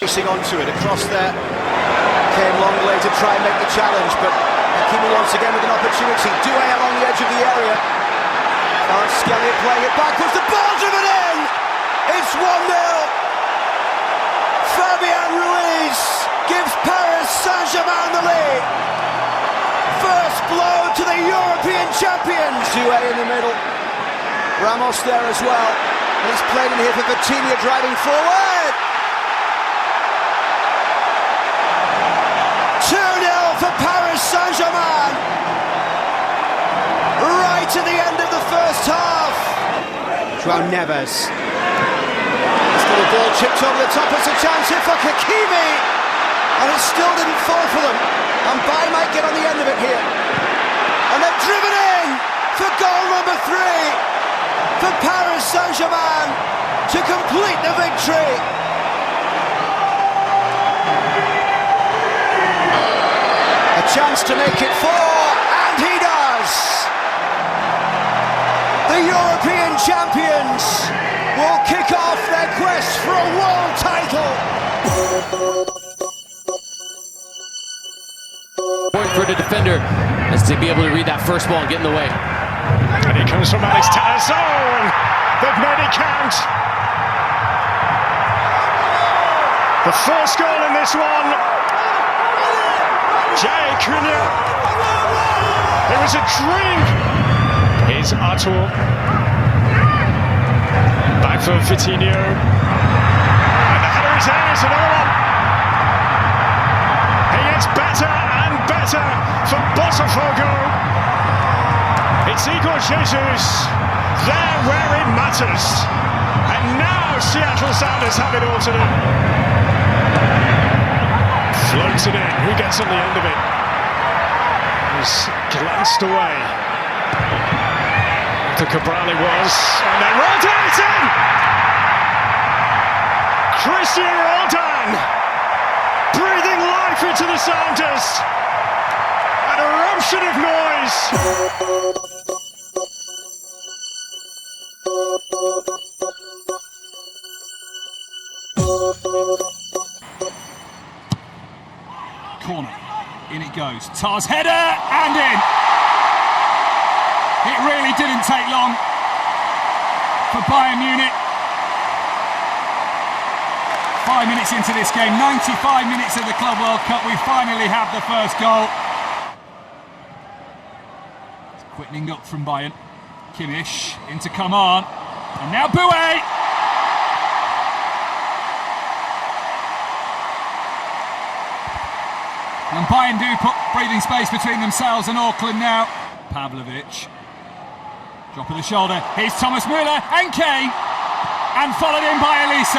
Racing onto it, across there, came long way to try and make the challenge, but Hakimi once again with an opportunity. Doué along the edge of the area. Skelly playing it backwards, the ball driven in! It's 1-0! Fabian Ruiz gives Paris Saint-Germain the lead. First blow to the European champions. Doué in the middle. Ramos there as well. And he's played in here for Vitinha driving forward. 2-0 for Paris Saint-Germain. Right at the end of the first half. João Neves. This little ball chipped over the top. It's a chance here for Hakimi. And it still didn't fall for them. And Bay might get on the end of it here. And they've driven in for goal number 3 for Paris Saint-Germain to complete the victory. A chance to make it 4, and he does. The European champions will kick off their quest for a world title. For the defender as to be able to read that first ball and get in the way. And it comes from Alex Telles. Oh, they've made it count. The first goal in this one. Jay Cunha. It was a dream. Here's Artur. Back for Vitinha. And the header is in. It's another one. He gets better and better for Botafogo. It's Igor Jesus, there where it matters. And now Seattle Sounders have it all to do. Floats it in, who gets on the end of it? He's glanced away. The Cabral it was, and then Roldan it's in! Christian Roldan, breathing life into the Sounders. An eruption of noise. Corner, in it goes, Tars header and in. It really didn't take long for Bayern Munich. 5 minutes into this game, 95 minutes of the Club World Cup, we finally have the first goal. It's quickening up from Bayern. Kimmich into Coman, and now Doué. And Bayern do put breathing space between themselves and Auckland now. Pavlovic, drop of the shoulder, here's Thomas Müller and Kane, and followed in by Elise.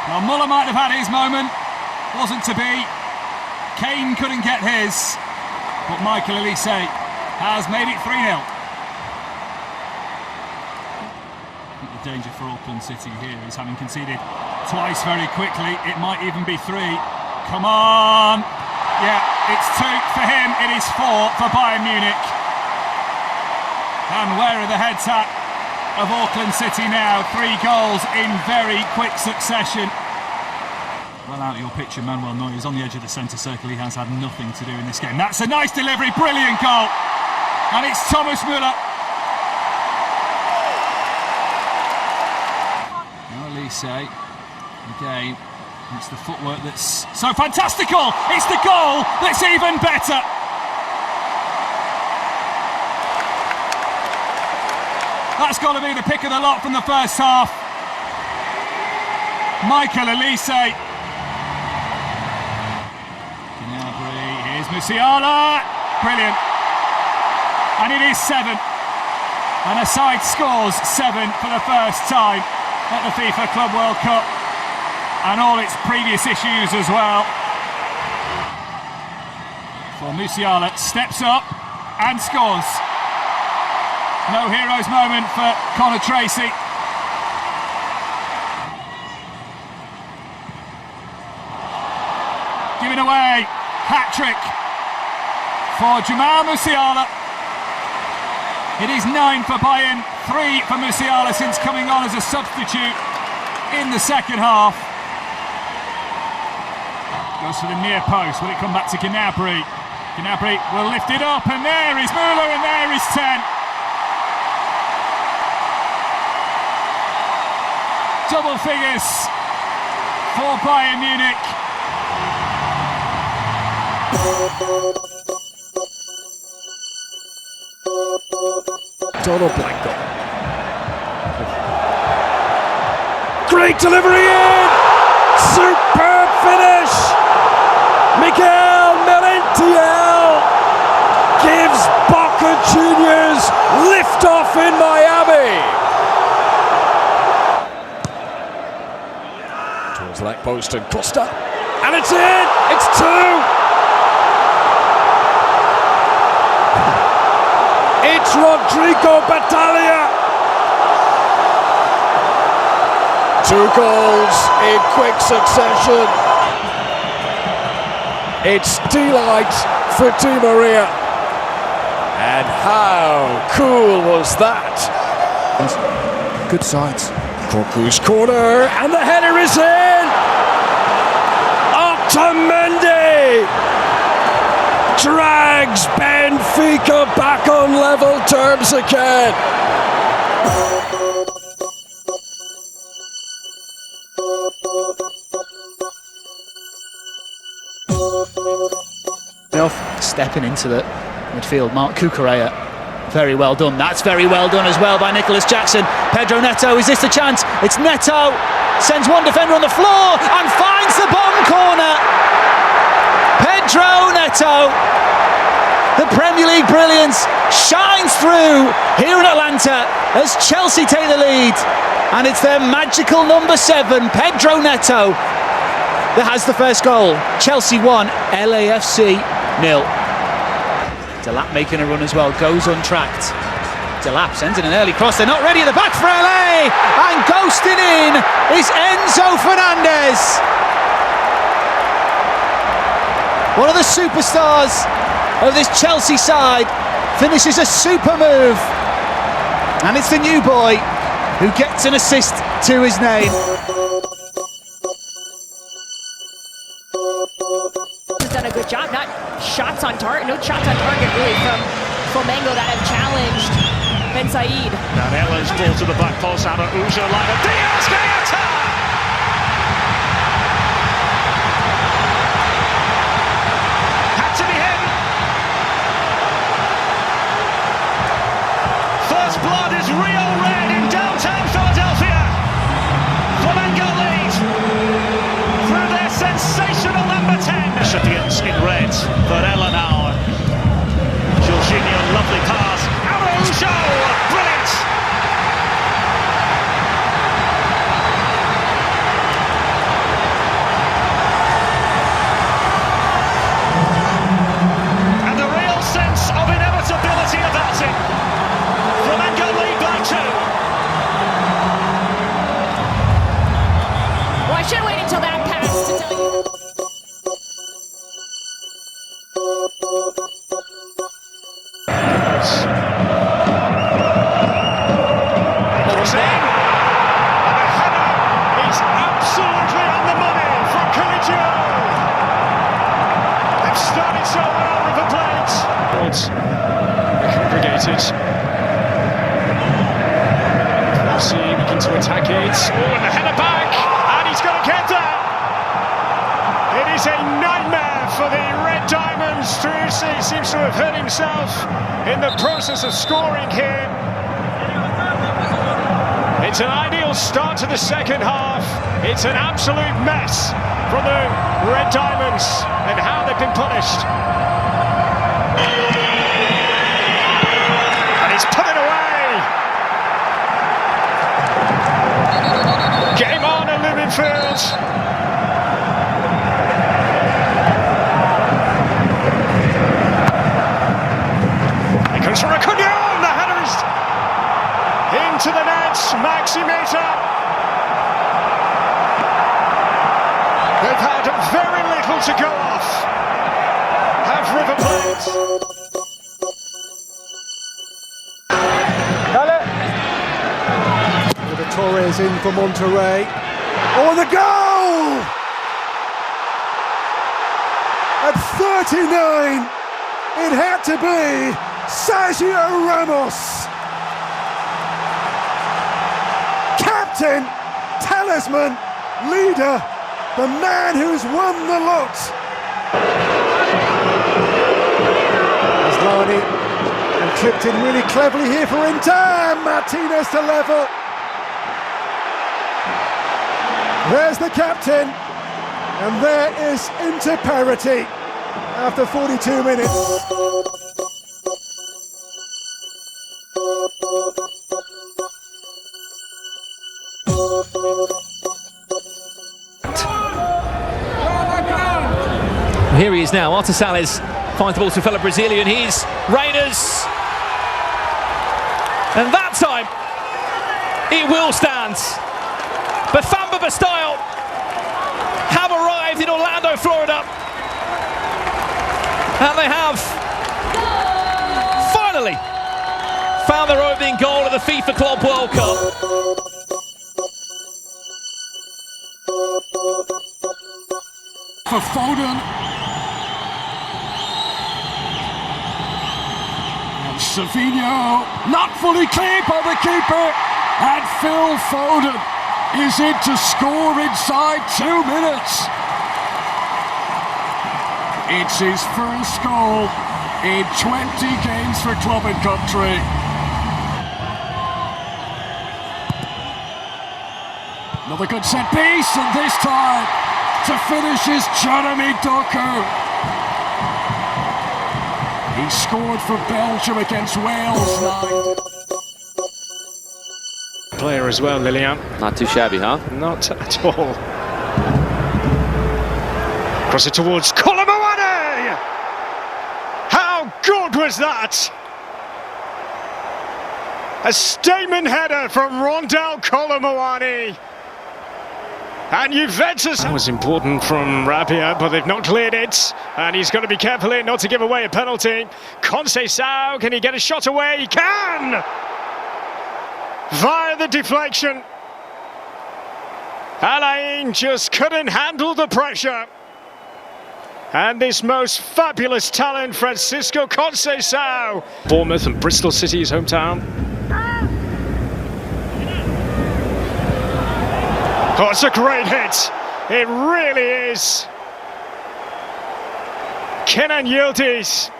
Well, Müller might have had his moment, wasn't to be. Kane couldn't get his, but Michael Elise has made it 3-0. I think the danger for Auckland City here is having conceded twice very quickly, it might even be 3. Come on! Yeah, it's 2 for him, it is 4 for Bayern Munich. And where are the heads at of Auckland City now? 3 goals in very quick succession. Well out of your picture, Manuel Neuer is on the edge of the centre circle. He has had nothing to do in this game. That's a nice delivery, brilliant goal. And it's Thomas Müller. Now Elise. Again, it's the footwork that's so fantastical. It's the goal that's even better. That's got to be the pick of the lot from the first half. Michael Elise. Gnabry, here's Musiala. Brilliant. And it is 7. And a side scores 7 for the first time at the FIFA Club World Cup. And all its previous issues as well. For Musiala, steps up and scores. No hero's moment for Connor Tracy. giving away. Hat-trick for Jamal Musiala. It is 9 for Bayern, 3 for Musiala since coming on as a substitute in the second half. Goes for the near post. Will it come back to Gnabry? Gnabry will lift it up, and there is Müller, and there is 10. Double figures for Bayern Munich. Donald Blanco. Great delivery in! Superb finish! Miguel Merentiel gives Boca Juniors lift-off in Miami. Towards the back post and Costa. And it's in! It's 2! It's Rodrigo Battaglia. 2 goals in quick succession. It's delight for Di Maria. And how cool was that? Good sides. Koku's corner, and the header is in! Otamendi drags Benfica back on level terms again. Stepping into the midfield, Mark Cucurella. Very well done. That's very well done as well by Nicholas Jackson. Pedro Neto, is this the chance? It's Neto. Sends one defender on the floor and finds the bottom corner. Pedro Neto. The Premier League brilliance shines through here in Atlanta as Chelsea take the lead. And it's their magical number 7, Pedro Neto, that has the first goal. Chelsea 1, LAFC 0. Delap making a run as well, goes untracked. Delap sends in an early cross, they're not ready at the back for LA, and ghosting in is Enzo Fernandez. One of the superstars of this Chelsea side finishes a super move, and it's the new boy who gets an assist to his name. Has done a good job, not shots on target, no shots on target really from Flamengo that have challenged Ben Said. Now Ella's ball to the back post, out of Uja, line of Diaz, Gayata! Had to be him! First blood is Rio Red in downtown Philadelphia. Flamengo lead through their sensational number 10. Recipients in red, Varela now. Jorginho, lovely pass. Araujo, brilliant! And the real sense of inevitability about it. Flamengo lead by 2. Well, I should wait until that pass to tell you. Congregated. Rossi begin to attack it. Oh, and the header back, and he's going to get that. It is a nightmare for the Red Diamonds. He seems to have hurt himself in the process of scoring here. It's an ideal start to the second half. It's an absolute mess from the Red Diamonds and how they've been punished. He's put it away! Game on at Lumen Field. It comes from Acuna, the header is into the net. Maxi Meta. They've had very little to go off. Have River Plate. Torres in for Monterrey. Oh, the goal! At 39, it had to be Sergio Ramos. Captain, talisman, leader, the man who's won the lot. Aslani, and clipped in really cleverly here for Inter. Martinez to level. There's the captain, and there is Inter parity after 42 minutes. Here he is now. Artur Salles finds the ball to fellow Brazilian. He's Reyners. And that time, it will stand. Bafamba style have arrived in Orlando, Florida. And they have finally found their opening goal at the FIFA Club World Cup. For Foden. And Savinho, not fully clear by the keeper. And Phil Foden is in to score inside 2 minutes. It's his first goal in 20 games for club and country. Another good set piece, and this time to finish is Jeremy Doku. He scored for Belgium against Wales. Player as well, Lilian. Not too shabby, huh? Not at all. Cross it towards Colomboani! How good was that? A statement header from Rondel Colomboani. And Juventus. That was important from Rabia, but they've not cleared it. And he's got to be careful here not to give away a penalty. Conceição, can he get a shot away? He can! Via the deflection. Alain just couldn't handle the pressure. And this most fabulous talent, Francisco Conceição. Bournemouth and Bristol City, his hometown. Oh, it's a great hit. It really is. Kenan Yildiz.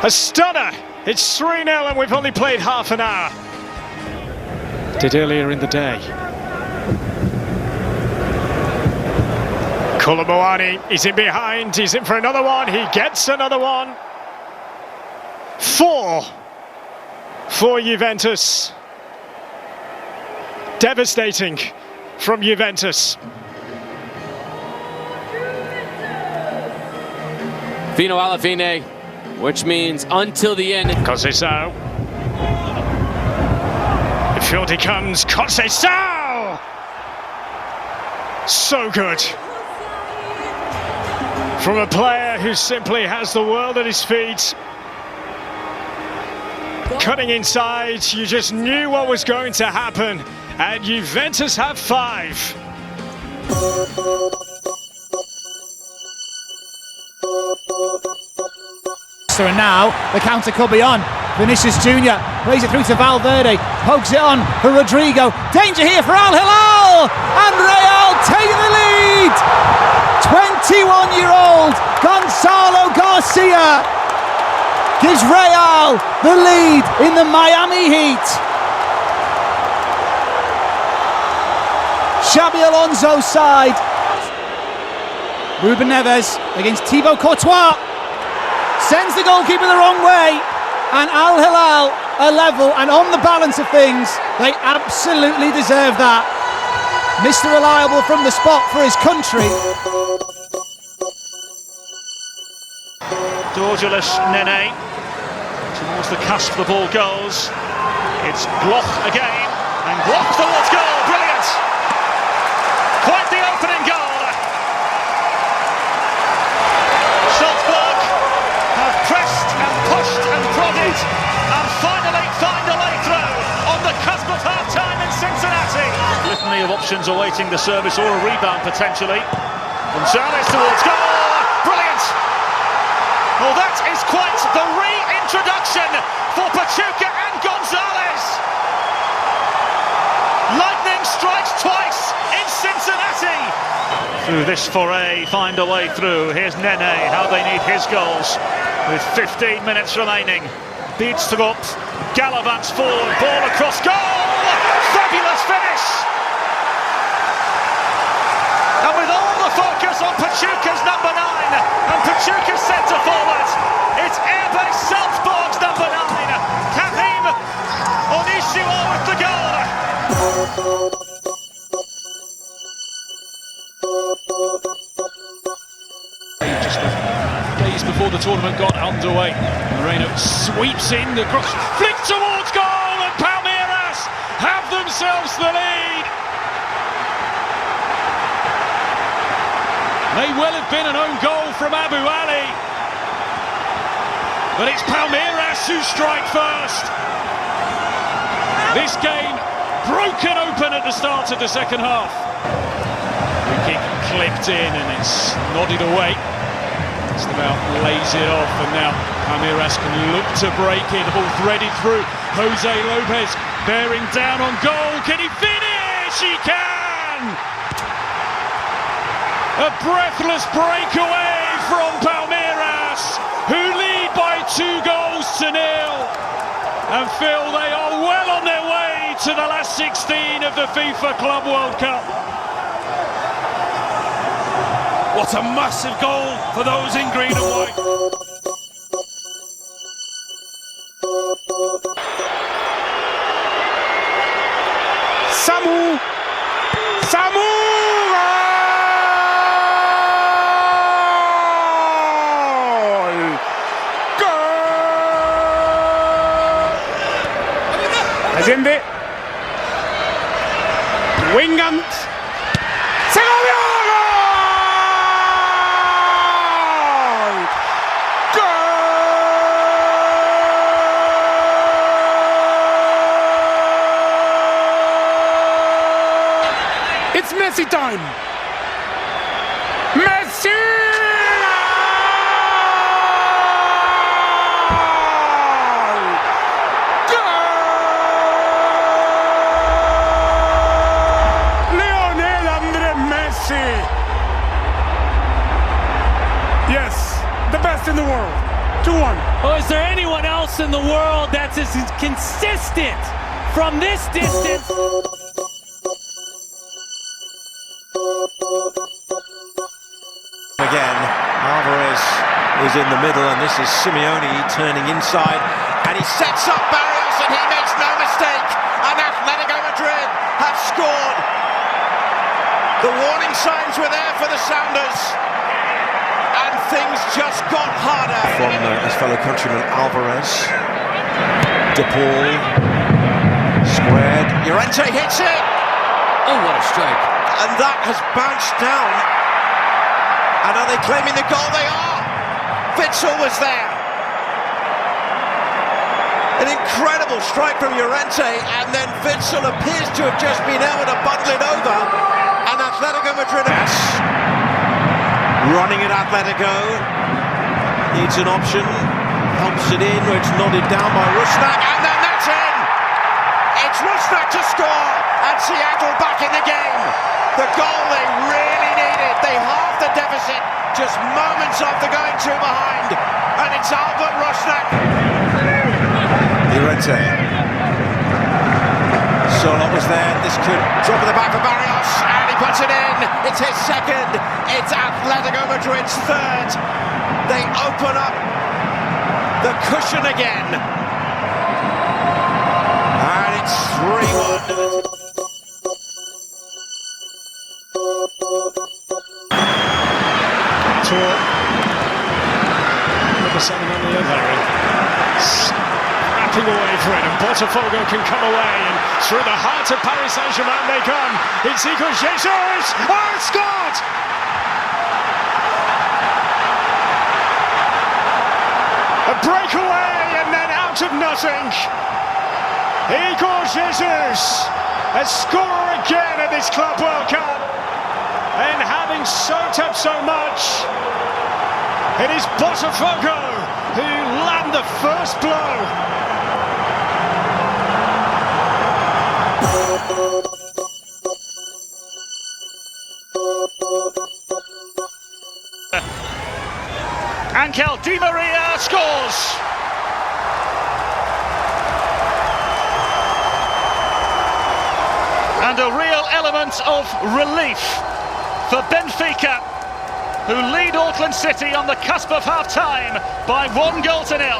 A stunner. It's 3-0 and we've only played half an hour. Did earlier in the day. Colomboani, he's in behind, he's in for another one, he gets another one. 4 for Juventus. Devastating from Juventus. Fino alla fine, which means until the end. Conceição. The field he comes, Conceição! So good. From a player who simply has the world at his feet. Cutting inside, you just knew what was going to happen. And Juventus have 5. And now the counter could be on. Vinicius Jr. plays it through to Valverde, pokes it on for Rodrigo. Danger here for Al Hilal, and Real taking the lead. 21-year-old Gonzalo Garcia gives Real the lead in the Miami Heat. Xabi Alonso's side. Ruben Neves against Thibaut Courtois. Sends the goalkeeper the wrong way, and Al Hilal are level, and on the balance of things, they absolutely deserve that. Mr. Reliable from the spot for his country. Dorgeless Nene towards the cusp, the ball goes. It's Bloch again, and Bloch towards goal, brilliant! Quite the opening goal. options awaiting the service or a rebound potentially. Gonzalez towards goal! Brilliant! Well, that is quite the reintroduction for Pachuca and Gonzalez. Lightning strikes twice in Cincinnati. Through this foray, find a way through. Here's Nene, how they need his goals. With 15 minutes remaining. Bidstrup gallivants forward, ball across goal! Fabulous finish! And with all the focus on Pachuca's number 9 and Pachuca's centre forward, it's Airbase Salzburg's number 9, Karim Onishio with the goal. Just days before the tournament got underway, Moreno sweeps in the cross, flick towards goal, and Palmeiras have themselves the lead. May well have been an own goal from Abu Ali, but it's Palmeiras who strike first. This game broken open at the start of the second half. Free kick clipped in and it's nodded away. Just about lays it off, and now Palmeiras can look to break it. All threaded through. Jose Lopez bearing down on goal. Can he finish? He can! A breathless breakaway from Palmeiras, who lead by 2-0. And Phil, they are well on their way to the last 16 of the FIFA Club World Cup. What a massive goal for those in green and white. Samu! Allende, Wingant, Segovia! Goal! It's Messi time! Messi! Yes, the best in the world. 2-1. Oh, is there anyone else in the world that's as consistent from this distance? Again, Alvarez is in the middle, and this is Simeone turning inside, and he sets up Barrios, and he makes no mistake, and Atletico Madrid have scored. The warning signs were there for the Sounders, and things just got harder. From his fellow countryman Alvarez, De Paul, squared, Llorente hits it! Oh, what a strike. And that has bounced down. And are they claiming the goal? They are! Witsel was there. An incredible strike from Llorente, and then Witsel appears to have just been able to bundle it over. And Atletico Madrid running at Atletico. Needs an option. Helps it in, where it's nodded down by Rusnak, and then that's in! It's Rusnak to score, and Seattle back in the game. The goal they really needed. They halved the deficit just moments after going 2 behind. And it's Albert Rusnak. Llorente. Solot was there. This could drop at the back of Barrios, and he puts it in. It's his second. It's Atletico Madrid's third. They open up the cushion again. And it's 3-1. Number 7 on the other, snapping away for it, and Botafogo can come away, and through the heart of Paris Saint-Germain they come. It's Igor Jesus! Oh, it's scored! A breakaway, and then out of nothing, Igor Jesus a scorer again at this Club World Cup, and having soaked up so much, it is Botafogo who land the first blow. Angel Di Maria scores. And a real element of relief for Benfica, who lead Auckland City on the cusp of half-time by 1-0.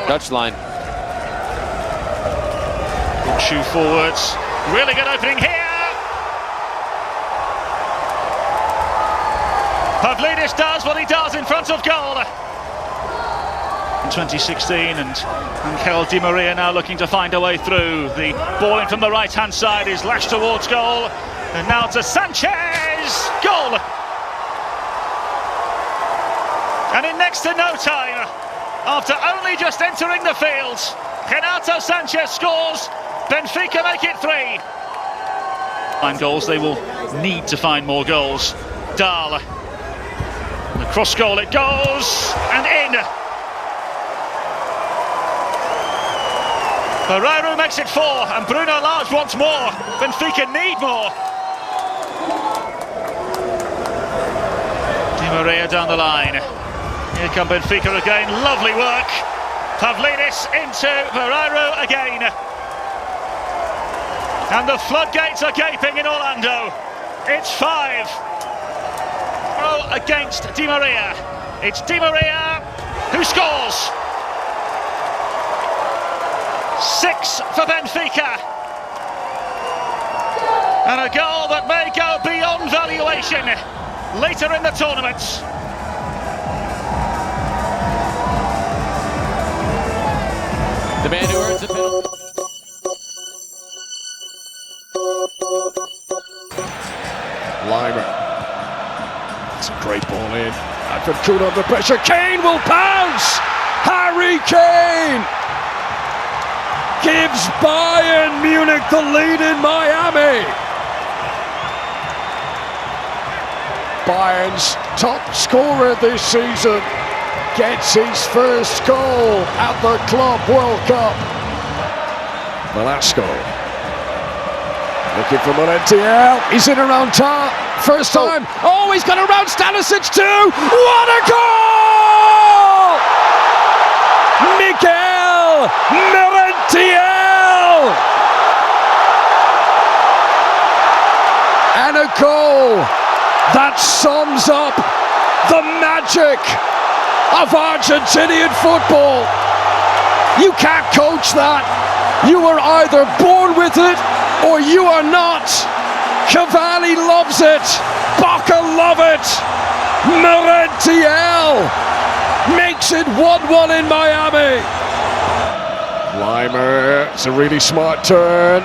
Touchline. Good shoe forwards. Really good opening here. Pavlidis does what he does in front of goal. 2016, and Angel Di Maria now looking to find a way through. The ball in from the right-hand side is lashed towards goal, and now to Sanchez, goal! And in next to no time, after only just entering the field, Renato Sanchez scores. Benfica make it 3. 9 goals, they will need to find more goals. Dahl, the cross goal, it goes, and in. Barreiro makes it 4, and Bruno Lage wants more. Benfica need more. Di Maria down the line. Here come Benfica again, lovely work. Pavlidis into Barreiro again. And the floodgates are gaping in Orlando. It's 5. Against Di Maria. It's Di Maria who scores. 6 for Benfica. And a goal that may go beyond valuation later in the tournament. The man who earns the penalty. Limer. It's a great ball in. Advent Kuhn under pressure. Kane will pounce! Harry Kane gives Bayern Munich the lead in Miami. Bayern's top scorer this season gets his first goal at the Club World Cup. Velasco looking for Montiel. He's in around top. First time. Oh, he's got around Stanisic too. What a goal! Miguel Montiel! And a goal that sums up the magic of Argentinian football. You can't coach that. You are either born with it or you are not. Cavani loves it. Baca love it. Montiel makes it 1-1 in Miami. Limer, it's a really smart turn.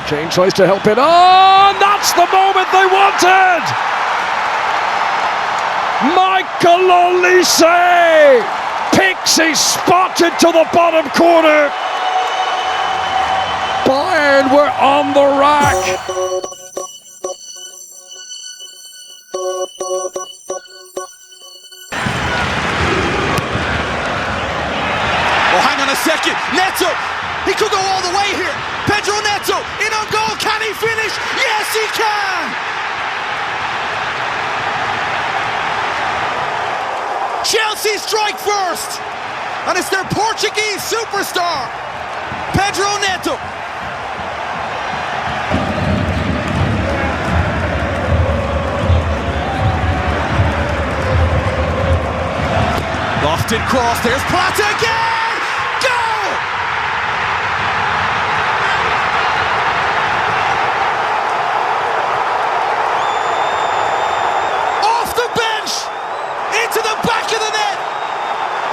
Kane tries to help it on. That's the moment they wanted. Michael Olise picks his spot into the bottom corner. Bayern were on the rack. Oh, hang on a second. Neto, he could go all the way here. Pedro Neto, in on goal. Can he finish? Yes, he can. Chelsea strike first. And it's their Portuguese superstar, Pedro Neto. Lofted cross, there's Plata again! Goal! Off the bench! Into the back of the net!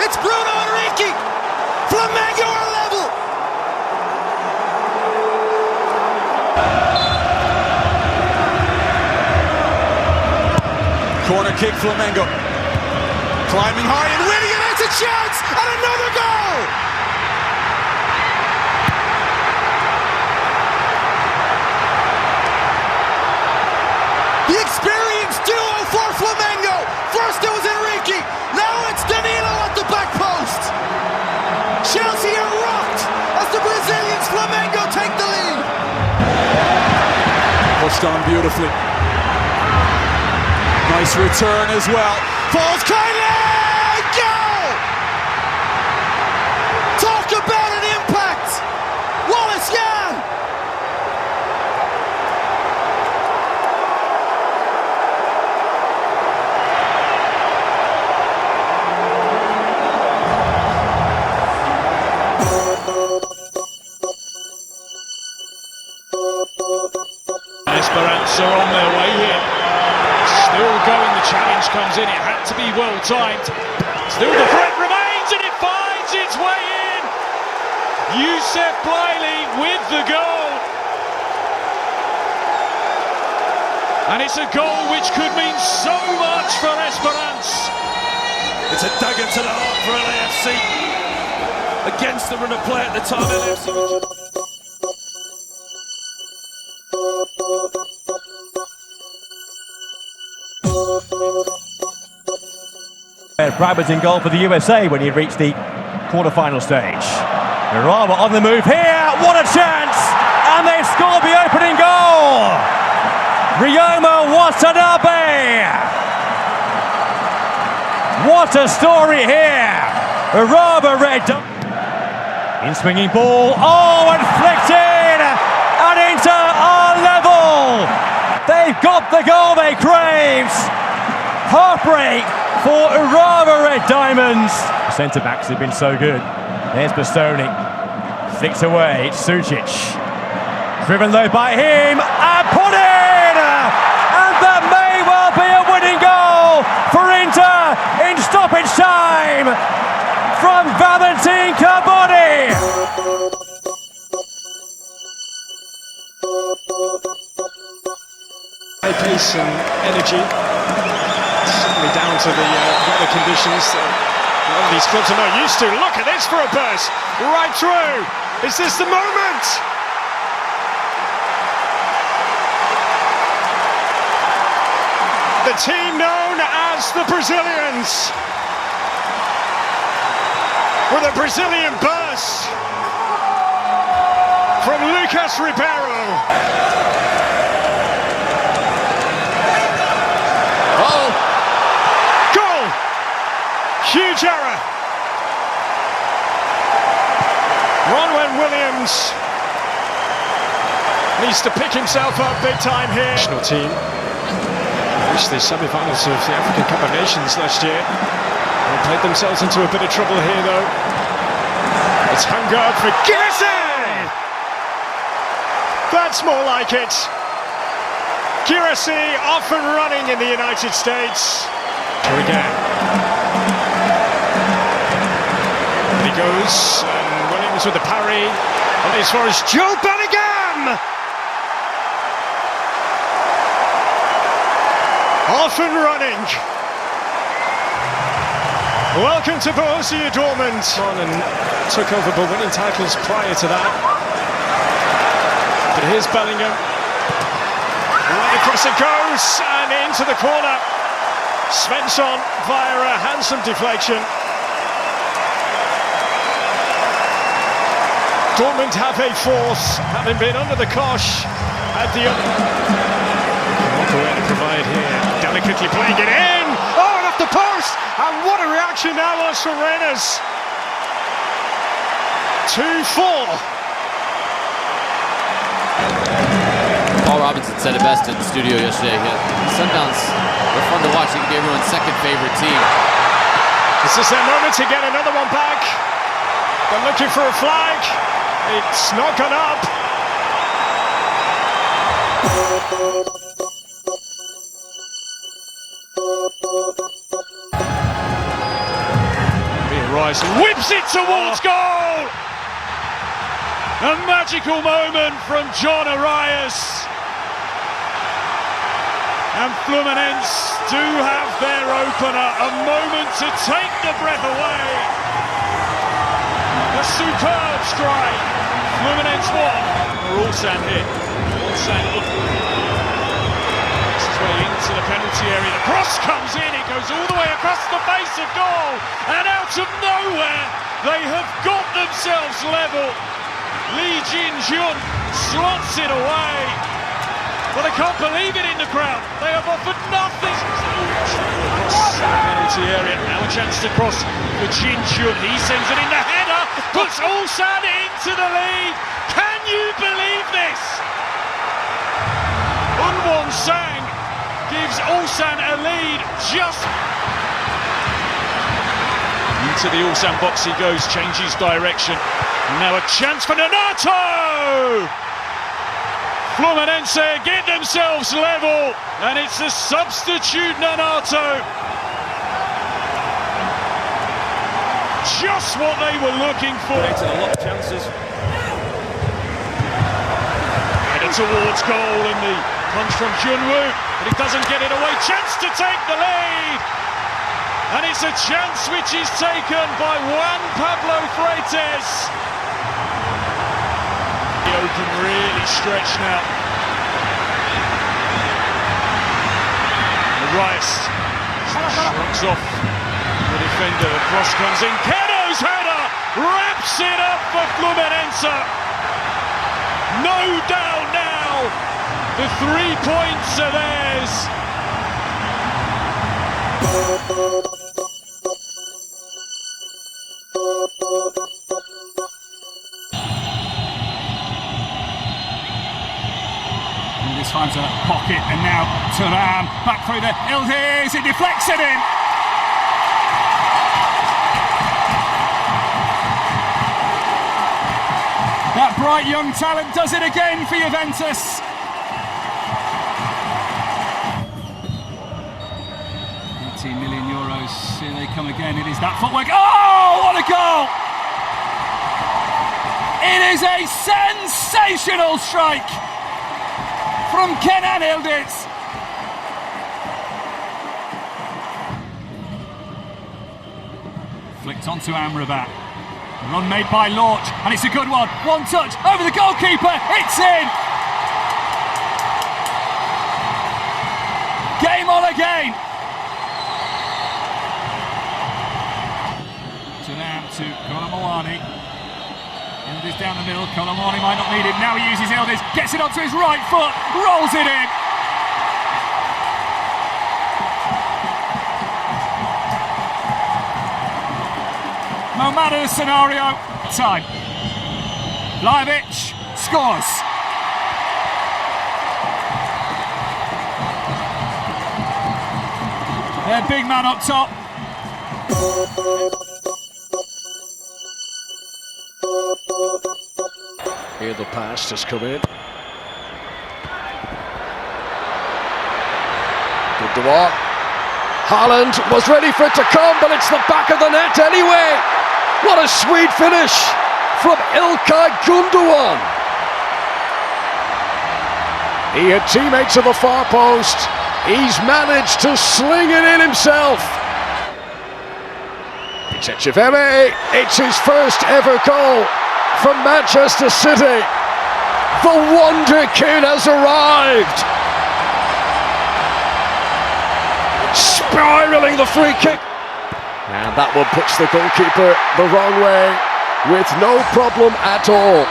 It's Bruno Henrique! Flamengo are level! Corner kick, Flamengo. Climbing high and winning it, it's a chance, and another goal! First it was Enrique, now it's Danilo at the back post. Chelsea are rocked as the Brazilians Flamengo take the lead. Pushed on beautifully. Nice return as well. Falls kindly! Goal! Talk about an impact! Wallace Yan! Esperance are on their way here. Still going, the challenge comes in, it had to be well timed. Still the threat remains and it finds its way in. Youssef Blaili with the goal. And it's a goal which could mean so much for Esperance. It's a dagger to the heart for LAFC. Against the run of play at the time, LAFC. Bradford's in goal for the USA when he reached the quarter-final stage. Uraba on the move here, what a chance! And they scored the opening goal! Ryoma Watanabe! What a story here! Uraba red. In swinging ball, oh, and flicked in! And Inter are level! They've got the goal they craved! Heartbreak for Uraba Red Diamonds. Centre-backs have been so good. There's Bastoni. Flicked away, it's Sucic. Driven though by him, and put in! And that may well be a winning goal for Inter in stoppage time from Valentin Carboni. High pace and energy. Certainly down to the weather conditions that a lot of these clubs are not used to. Look at this for a burst, right through. Is this the moment? The team known as the Brazilians, with a Brazilian burst from Lucas Ribeiro. Huge error. Ronwen Williams needs to pick himself up big time here. National team reached the semi-finals of the African Cup of Nations last year. They played themselves into a bit of trouble here though. It's hung up for Girassi! That's more like it. Girassi off and running in the United States. Here again. He goes, and Williams with the parry, and as far as Joe Bellingham! Off and running. Welcome to Borussia Dortmund. And took over the winning titles prior to that. But here's Bellingham. Right across it goes, and into the corner. Svensson via a handsome deflection. Dortmund have a fourth, having been under the cosh at the other. Walk away to provide here, delicately playing it in. Oh, and off the post! And what a reaction that was from Reynes. 2-4. Paul Robinson said it best in the studio yesterday. Sundowns were fun to watch. They can be everyone's second favorite team. Is this their moment to get another one back? They're looking for a flag. It's not gone up. Rice whips it towards goal. A magical moment from John Arias. And Fluminense do have their opener. A moment to take the breath away. A superb strike. Fluminense won. Olsen hit. Olsen. This is way into the penalty area. Cross comes in, it goes all the way across the face of goal, and out of nowhere, they have got themselves level. Lee Jin-jun slots it away, but they can't believe it in the crowd. They have offered nothing. Across the penalty area, now a chance to cross for Jin-jun. He sends it in the header, puts Ulsan into the lead. Can you believe this? Unwon Sang gives Ulsan a lead just... Into the Ulsan box he goes, changes direction. Now a chance for Nanato! Fluminense get themselves level, and it's a substitute Nanato. Just what they were looking for. Created a lot of chances. Headed towards goal, and the punch from Junwoo, but he doesn't get it away. Chance to take the lead, and it's a chance which is taken by Juan Pablo Freites. The open really stretched now. Rice shrugs off the defender. The cross comes in. Keno's header wraps it up for Fluminense. No doubt now. The 3 points are theirs. And this finds a pocket, and now Thuram back through the Ildiz. It deflects it in. That bright young talent does it again for Juventus. €18 million. Here they come again. It is that footwork. Oh, what a goal! It is a sensational strike from Kenan Ildiz. Flicked onto Amrabat. Run made by Lorch, and it's a good one. One touch over the goalkeeper. It's in. Game on again. Thuram to Colomwani. Ildiz down the middle. Colomwani might not need it. Now he uses Ildiz. Gets it onto his right foot. Rolls it in. No matter the scenario, time. Lajovic scores. Their big man up top. Here the pass has come in. Good to walk. Haaland was ready for it to come, but it's the back of the net anyway. What a sweet finish from İlkay Gündoğan. He had teammates at the far post. He's managed to sling it in himself. It's Echeverri. It's his first ever goal from Manchester City. The Wonder Kid has arrived. Spiralling the free kick. And that one puts the goalkeeper the wrong way with no problem at all.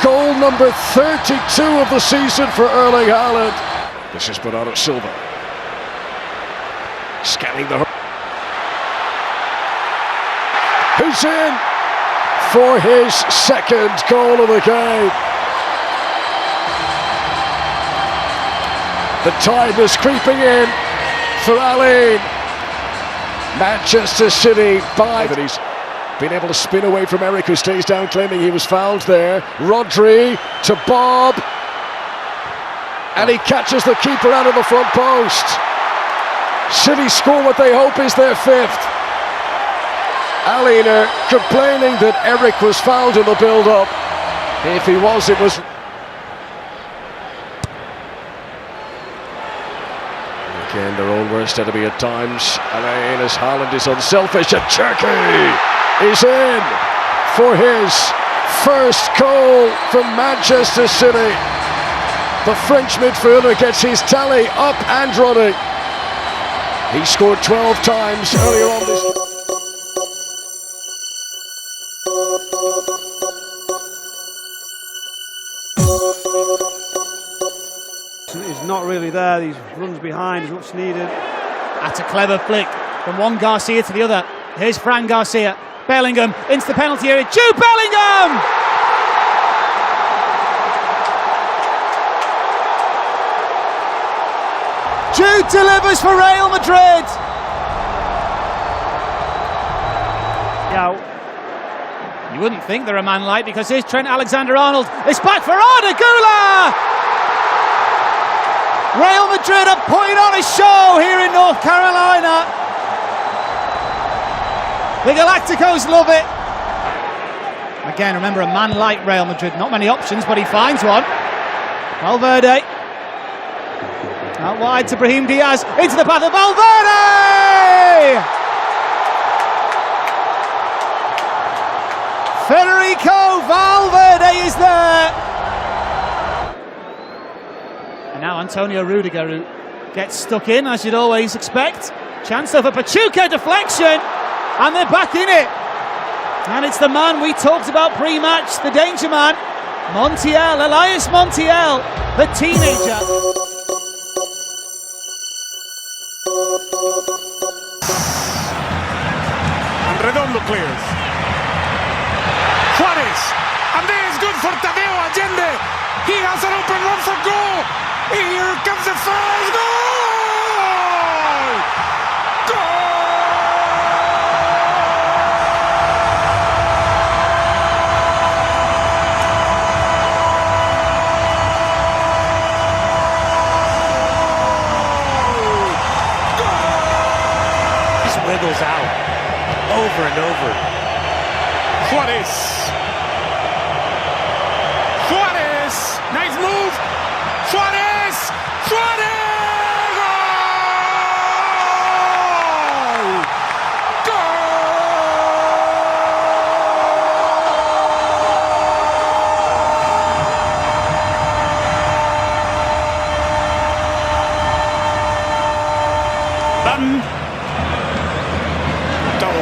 Goal number 32 of the season for Erling Haaland. This is Bernardo Silva. Scanning the... Who's in for his second goal of the game. The time is creeping in for Ali. Manchester City by... But he's been able to spin away from Eric, who stays down claiming he was fouled there. Rodri to Bob, and he catches the keeper out of the front post. City score what they hope is their fifth. Alina complaining that Eric was fouled in the build-up. If he was, it was... Again, their own worst enemy at times. Alain, as Haaland is unselfish, and Cherki is in for his first goal from Manchester City. The French midfielder gets his tally up and running. He scored 12 times earlier on this. He's not really there. These runs behind is what's needed. That's a clever flick from one Garcia to the other. Here's Fran Garcia. Bellingham into the penalty area. Jude Bellingham! Jude delivers for Real Madrid. Yeah. You wouldn't think they're a man like, because here's Trent Alexander-Arnold. It's back for Arda Güler. Real Madrid are putting on a show here in North Carolina. The Galacticos love it. Again, remember, a man like Real Madrid, not many options, but he finds one. Valverde. Out wide to Brahim Diaz, into the path of Valverde! Federico Valverde is there! And now Antonio Rudiger, who gets stuck in, as you'd always expect. Chance over Pachuca, deflection, and they're back in it. And it's the man we talked about pre-match, the danger man, Montiel, Elias Montiel, the teenager. And Redondo clears. Juarez, and there is good for Tadeo Allende. He has an open run for goal. Here comes the first goal. Wiggles out over and over. Juarez. Juarez. Nice move. Juarez. Juarez. Goal. Goal.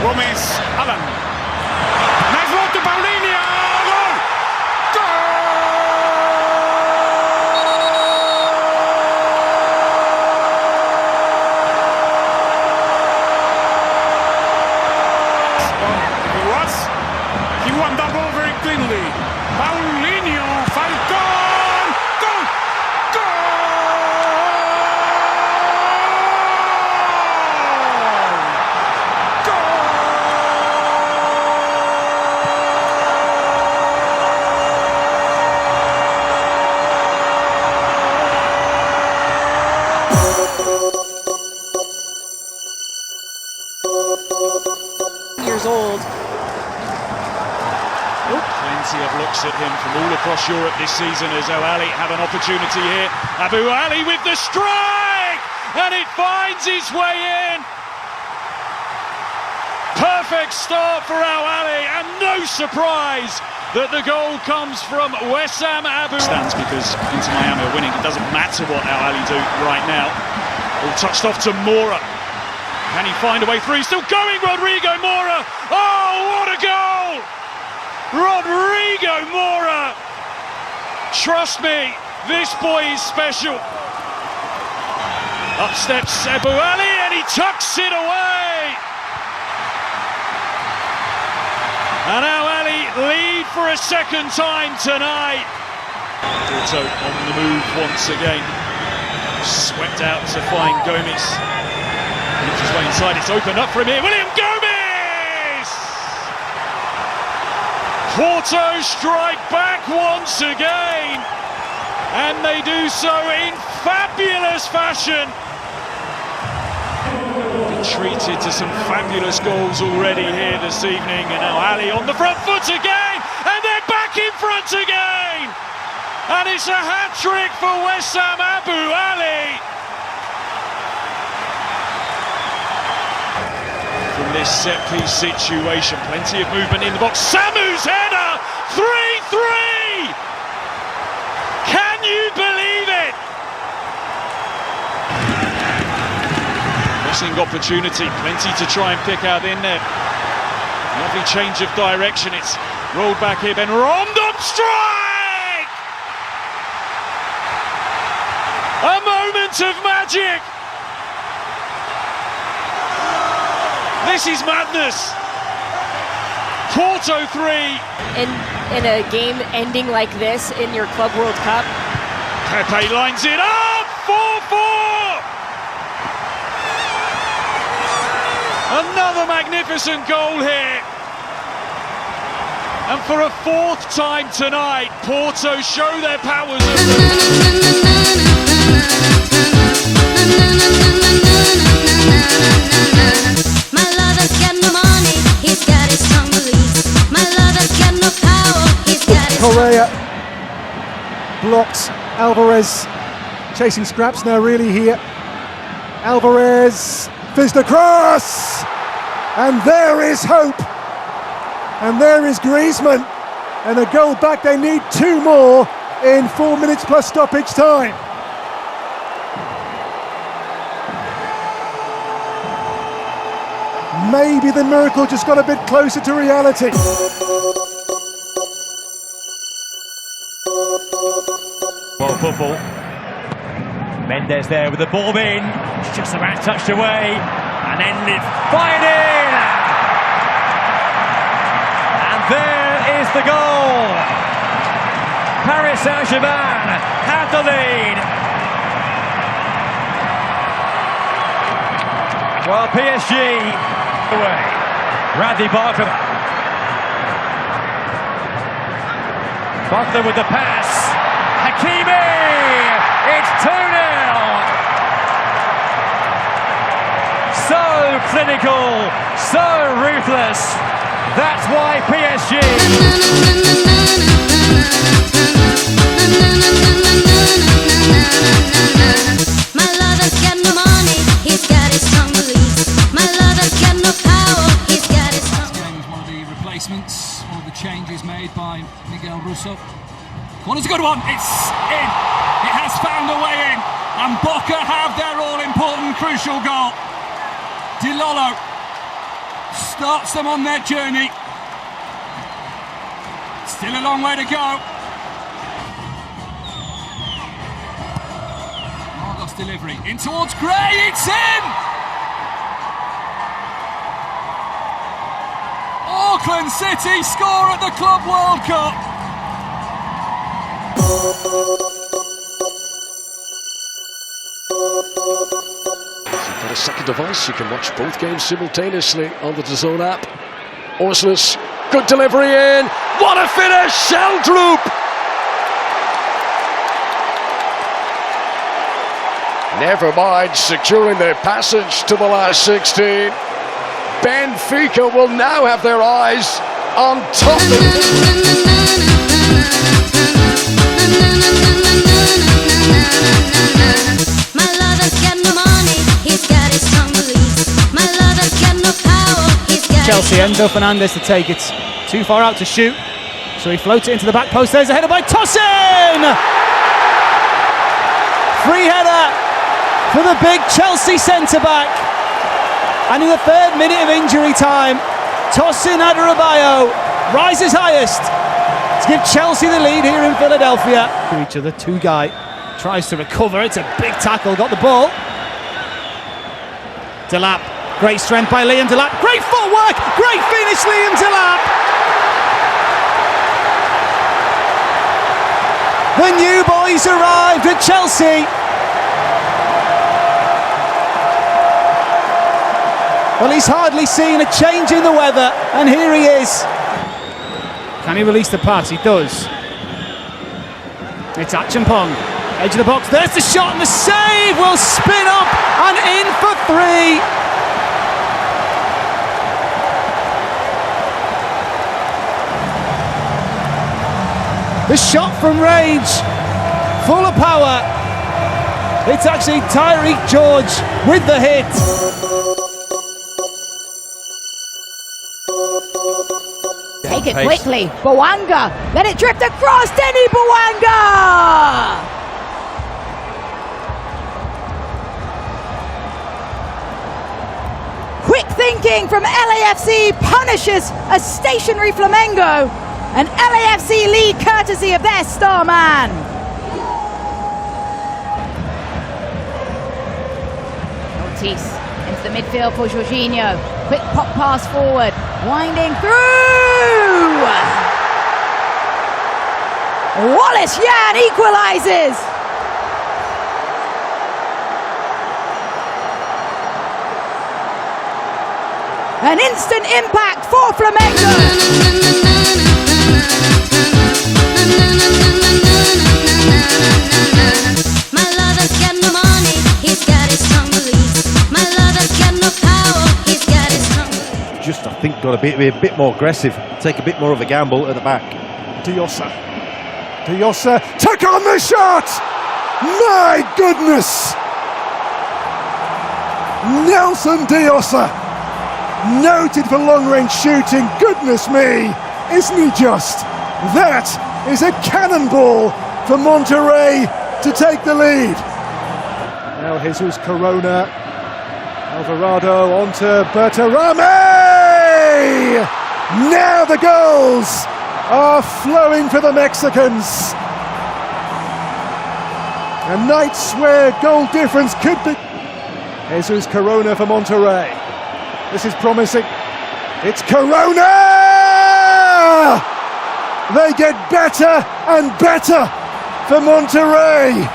Gomez, Alan. Nice ball to Paulinho. Goal! He won that ball very cleanly. Paulinho, Falcon. Goal! Years old. Plenty of looks at him from all across Europe this season as Ali have an opportunity here. Abu Ali with the strike, and it finds its way in. Perfect start for Ali, and no surprise that the goal comes from Wessam Abu. Stands because Inter Miami are winning. It doesn't matter what Ali do right now. All touched off to Mora. Can he find a way through? Still going, Rodrigo Mora. Oh, what a goal! Rodrigo Mora. Trust me, this boy is special. Up steps Abu Ali, and he tucks it away. And now Ali lead for a second time tonight. Porto on the move once again. Swept out to find Gomez. Makes his way inside, it's opened up for him here. William Gomez! Porto strike back once again. And they do so in fabulous fashion. Been treated to some fabulous goals already here this evening. And now Ali on the front foot again. And they're back in front again. And it's a hat-trick for Wessam Abu Ali. From this set-piece situation, plenty of movement in the box. Samu's header, 3-3! Can you believe it? passing opportunity, plenty to try and pick out in there. Lovely change of direction, it's rolled back here, Ben Rondon strike! A moment of magic! This is madness! Porto 3! In a game ending like this in your Club World Cup. Pepe lines it up! 4-4! Another magnificent goal here. And for a fourth time tonight, Porto show their powers. My lover's got no money, he's got his strong beliefs. My lover's got no power, he's got his... Correa blocks Alvarez, chasing scraps now really here. Alvarez fizzed across, and there is hope, and there is Griezmann, and a goal back. They need 2 more in 4 minutes plus stoppage time. Maybe the miracle just got a bit closer to reality. Well, football. Mendes there with the ball in, it's just about touched away, and then it's fired in! And there is the goal! Paris Saint-Germain had the lead! Well, PSG away. Bradley Barker. Barker with the pass. Hakimi! It's 2-0! So clinical, so ruthless. That's why PSG. My lover's got no money, he's got his strong beliefs. My lover's got no power, he's got his strong... This game was one of the replacements, one of the changes made by Miguel Russo. Corner's a good one, it's in. It has found a way in, and Boca have their all-important crucial goal. Di Lollo starts them on their journey. Still a long way to go. Margot's delivery in towards Gray, it's in! Auckland City score at the Club World Cup. If you've got a second device, you can watch both games simultaneously on the DAZN app. Orsnes, good delivery in. What a finish! Sheldrup! Never mind securing their passage to the last 16. Benfica will now have their eyes on Tottenham. My lover's got no money, he's got his strong beliefs. My lover's got no power, he's got... Chelsea, Enzo Fernandez to take it. Too far out to shoot, so he floats it into the back post. There's a header by Tosin! Free header for the big Chelsea centre-back. And in the 3rd minute of injury time, Tosin Adarabioyo rises highest to give Chelsea the lead here in Philadelphia. To each other, two-guy tries to recover. It's a big tackle, got the ball. Delap, great strength by Liam Delap. Great footwork, great finish, Liam Delap. The new boys arrived at Chelsea. Well, he's hardly seen a change in the weather, and here he is. Can he release the pass? He does. It's Achampong, edge of the box. There's the shot, and the save will spin up and in for 3. The shot from range, full of power. It's actually Tyreek George with the hit. Take it quickly, Bouanga, let it drift across, Denny Bouanga! thinking from LAFC punishes a stationary Flamengo. An LAFC lead courtesy of their star man. Ortiz into the midfield for Jorginho. Quick pop pass forward, winding through. Wallace Yan equalises. An instant impact for Flamengo. My lover's got no money, he's got his strong beliefs. My lover's got no power, he's got his strong beliefs. Just, I think, got to be a bit more aggressive, take a bit more of a gamble at the back. Diossa took on the shot! My goodness! Nelson Diossa, noted for long-range shooting. Goodness me, isn't he just? That is a cannonball for Monterrey to take the lead. Now Jesus Corona, Alvarado onto Berterame! Now the goals are flowing for the Mexicans. A night's where goal difference could be. Jesus Corona for Monterrey. This is promising. It's Corona! They get better and better for Monterrey.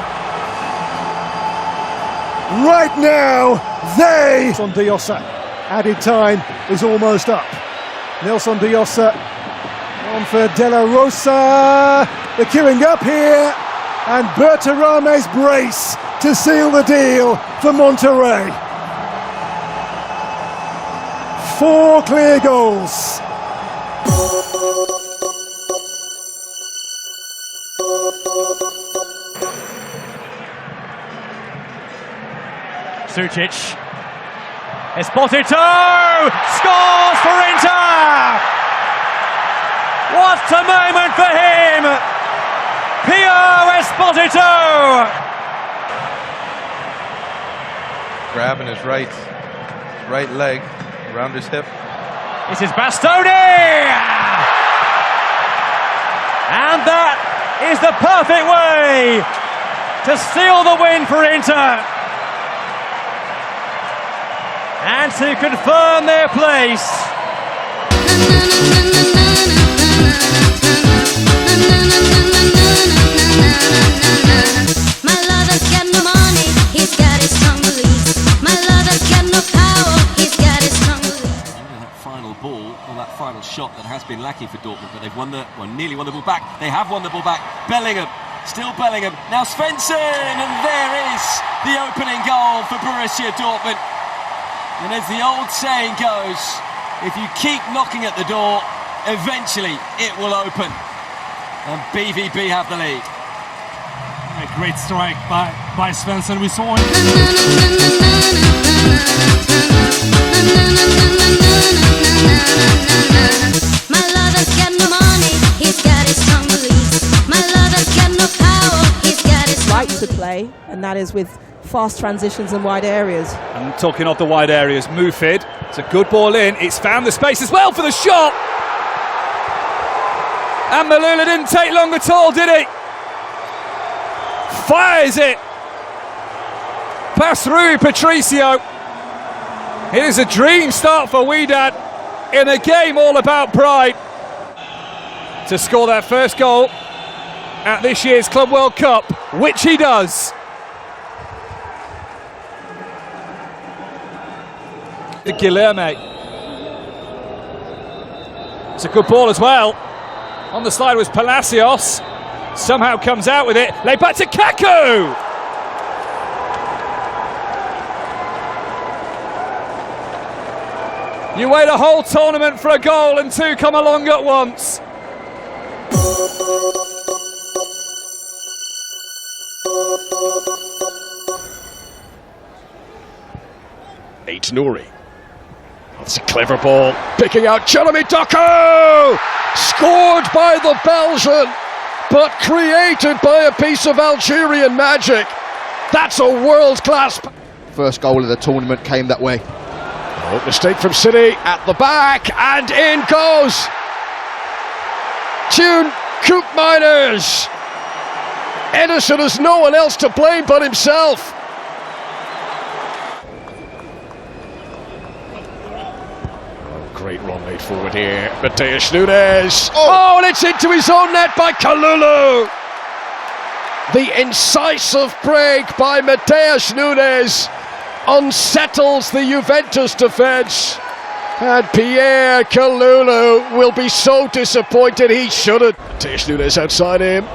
Right now, Nelson Diossa. Added time is almost up. Nelson Diossa on for De La Rosa. They're queuing up here. And Berterame's brace to seal the deal for Monterrey. 4 clear goals. Sucic. Esposito scores for Inter! What a moment for him! Pio Esposito! Grabbing his right leg around his hip. This is Bastoni! And that is the perfect way to seal the win for Inter. And to confirm their place. My lover's got no money, he's got his strong beliefs. My lover's got no power, he's got his strong beliefs. That final ball, or that final shot that has been lacking for Dortmund, but they've nearly won the ball back. They have won the ball back. Bellingham, still Bellingham. Now Svensson, and there is the opening goal for Borussia Dortmund. And as the old saying goes, if you keep knocking at the door, eventually it will open. And BVB have the lead. A great strike by Svensson. We saw him. My lover's got no money, he's got his strong beliefs. My lover's got no power, he's got his like to play, and that is with fast transitions and wide areas. And talking of the wide areas, Mufid, it's a good ball in. It's found the space as well for the shot. And Malula didn't take long at all, did he? Fires it. Pass through Patricio. It is a dream start for Wydad in a game all about pride. To score that first goal at this year's Club World Cup, which he does. Guilherme. It's a good ball as well. On the slide was Palacios. Somehow comes out with it. Laid back to Kaku. You wait a whole tournament for a goal and 2 come along at once. Nouri. That's a clever ball. Picking out Jeremy Doku! Scored by the Belgian, but created by a piece of Algerian magic. That's a world-class. First goal of the tournament came that way. Oh, mistake from City at the back, and in goes Tune Koopmeiners. Edison has no one else to blame but himself. Oh, great run made forward here. Mateus Nunes. Oh, and it's into his own net by Kalulu. The incisive break by Mateus Nunes unsettles the Juventus defence, and Pierre Kalulu will be so disappointed. He shouldn't. Mateus Nunes outside him.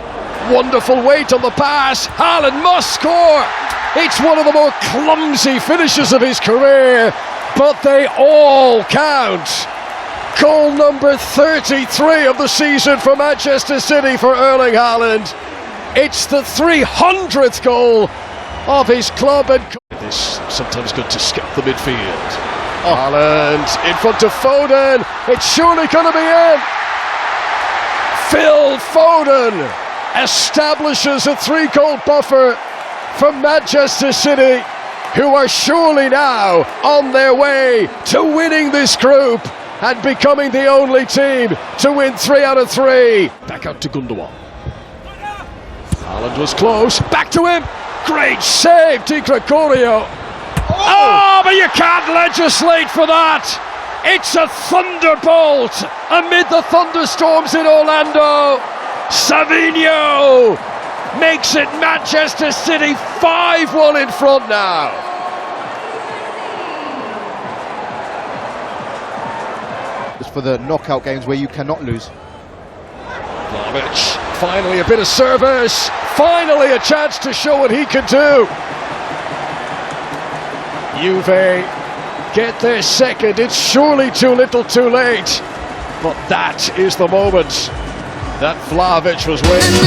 Wonderful weight on the pass. Haaland must score. It's one of the more clumsy finishes of his career, but they all count. Goal number 33 of the season for Manchester City for Erling Haaland. It's the 300th goal of his club, and it's sometimes good to skip the midfield. Haaland in front of Foden. It's surely going to be in. Phil Foden establishes a 3-goal buffer for Manchester City, who are surely now on their way to winning this group and becoming the only team to win 3 out of 3. Back out to Gundogan. Haaland was close. Back to him. Great save, Di Gregorio. Oh, but you can't legislate for that. It's a thunderbolt amid the thunderstorms in Orlando. Savinho makes it Manchester City 5-1 in front now. It's for the knockout games where you cannot lose. Vlahovic, finally a bit of service, finally a chance to show what he can do. Juve get their second. It's surely too little too late, but that is the moment that Vlahovic was waiting for.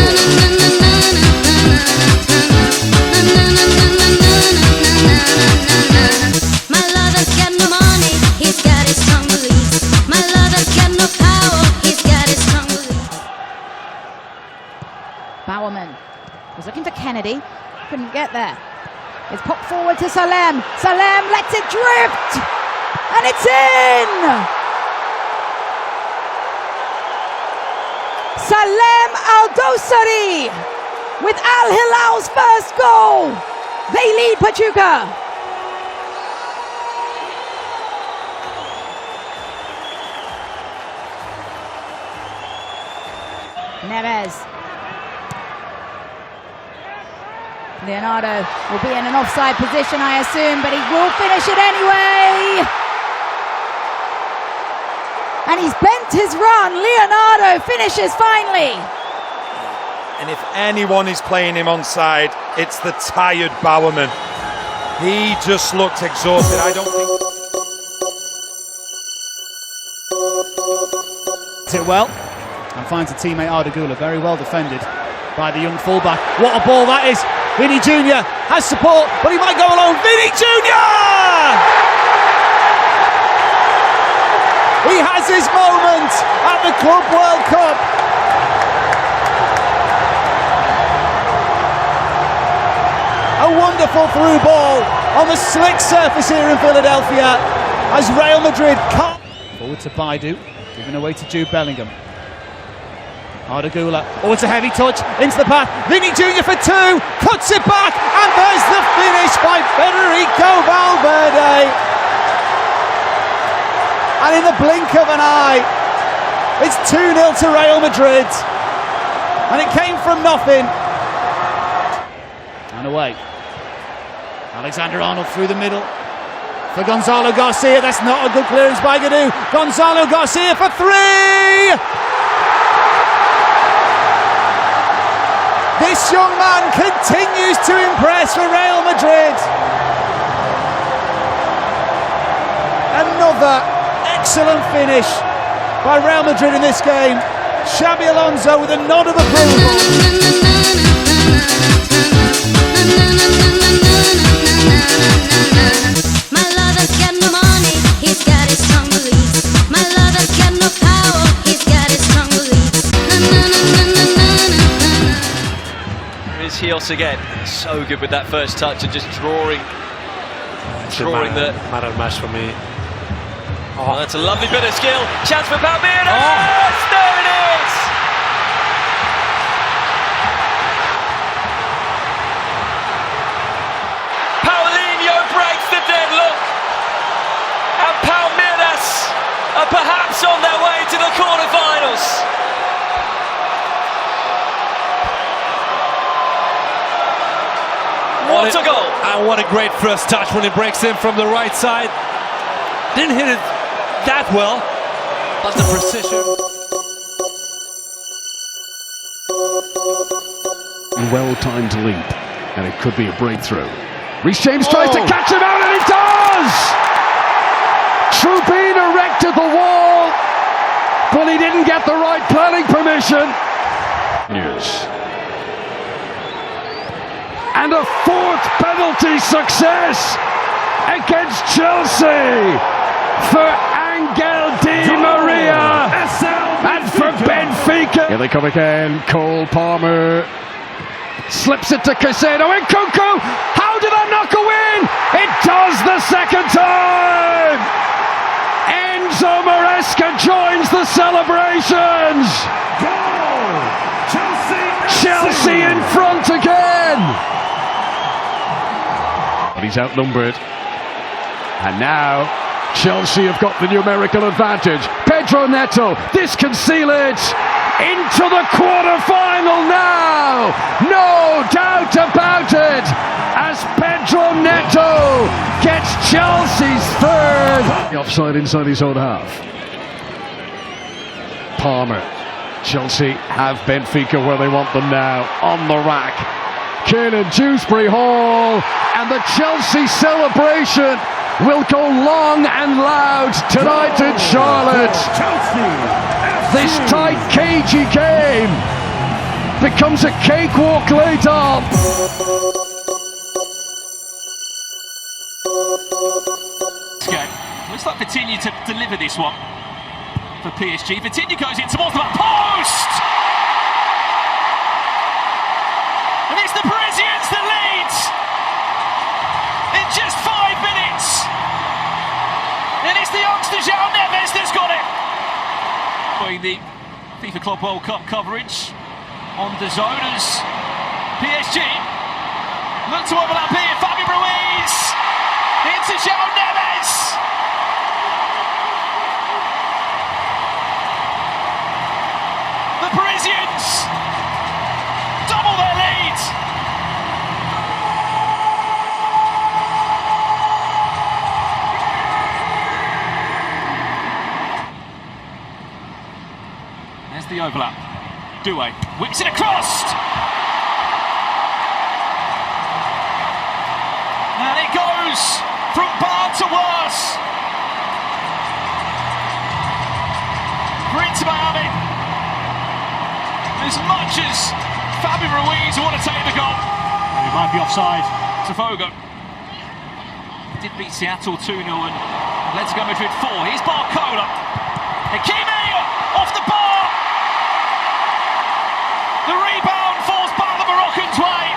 My lover's got no money, he's got his strong beliefs. My lover's got no power, he's got his strong beliefs. Bowerman was looking for Kennedy, couldn't get there. It's popped forward to Salem. Salem lets it drift, and it's in! Salem Al-Dosari with Al Hilal's first goal. They lead Pachuca. Neves. Leonardo will be in an offside position, I assume, but he will finish it anyway. And he's bent his run. Leonardo finishes finally. And if anyone is playing him onside, it's the tired Bowerman. He just looked exhausted. I don't think... It well and finds a teammate Ardagula, very well defended by the young fullback. What a ball that is! Vinny Jr. has support, but he might go alone. Vinny Jr. He has his moment at the Club World Cup. A wonderful through ball on the slick surface here in Philadelphia as Real Madrid can't. Forward to Baidu, given away to Jude Bellingham. Ardagula, oh, it's a heavy touch into the path. Vinny Jr. for 2, cuts it back, and there's the finish by Federico Valverde. And in the blink of an eye, it's 2-0 to Real Madrid. And it came from nothing. And away. Alexander Arnold through the middle for Gonzalo Garcia. That's not a good clearance by Gadou. Gonzalo Garcia for 3! This young man continues to impress for Real Madrid. Another excellent finish by Real Madrid in this game. Xabi Alonso with a nod of approval. My lover's got no money, he's got his strong beliefs. My lover's got no power, he's got his strong beliefs. Is Hios again, so good with that first touch and just drawing man of match for me. Oh, that's a lovely bit of skill. Chance for Palmeiras. There it is. Paulinho breaks the deadlock, and Palmeiras are perhaps on their way to the quarterfinals. What a goal! And what a great first touch when he breaks in from the right side. Didn't hit it that well, but the precision. Well-timed leap, and it could be a breakthrough. Rhys James tries to catch him out, and he does! Trubin erected the wall, but he didn't get the right planning permission. And a fourth penalty success against Chelsea for Angel Di Maria and for Benfica. Here they come again. Cole Palmer slips it to Caicedo and Nkunku. How did that not go in? It does the second time. Enzo Maresca joins the celebrations. Goal! Chelsea in front again. But he's outnumbered. And now Chelsea have got the numerical advantage. Pedro Neto, this can seal it. Into the quarter-final now. No doubt about it. As Pedro Neto gets Chelsea's third. The offside inside his own half. Palmer. Chelsea have Benfica where they want them now. On the rack. Kane and Dewsbury Hall. And the Chelsea celebration will go long and loud tonight in Charlotte. This tight, cagey game becomes a cakewalk later. Looks like Vitinha to deliver this one for PSG. Vitinha goes in towards the back post! And it's the Parisians that lead in just 5 minutes. And it's the youngster João Neves that's got it. The FIFA Club World Cup coverage on the zone as PSG look to overlap here. Fabio Ruiz into João Neves. The Parisians double their lead. There's the overlap. Doué whips it across. And it goes from bad to worse. For Inter Miami. As much as Fabio Ruiz want to take the goal. He might be offside to Fogo. He did beat Seattle 2-0 and Atletico Madrid 4. Here's Barcola. Hakimi off the bar. The rebound falls back the Moroccans' way.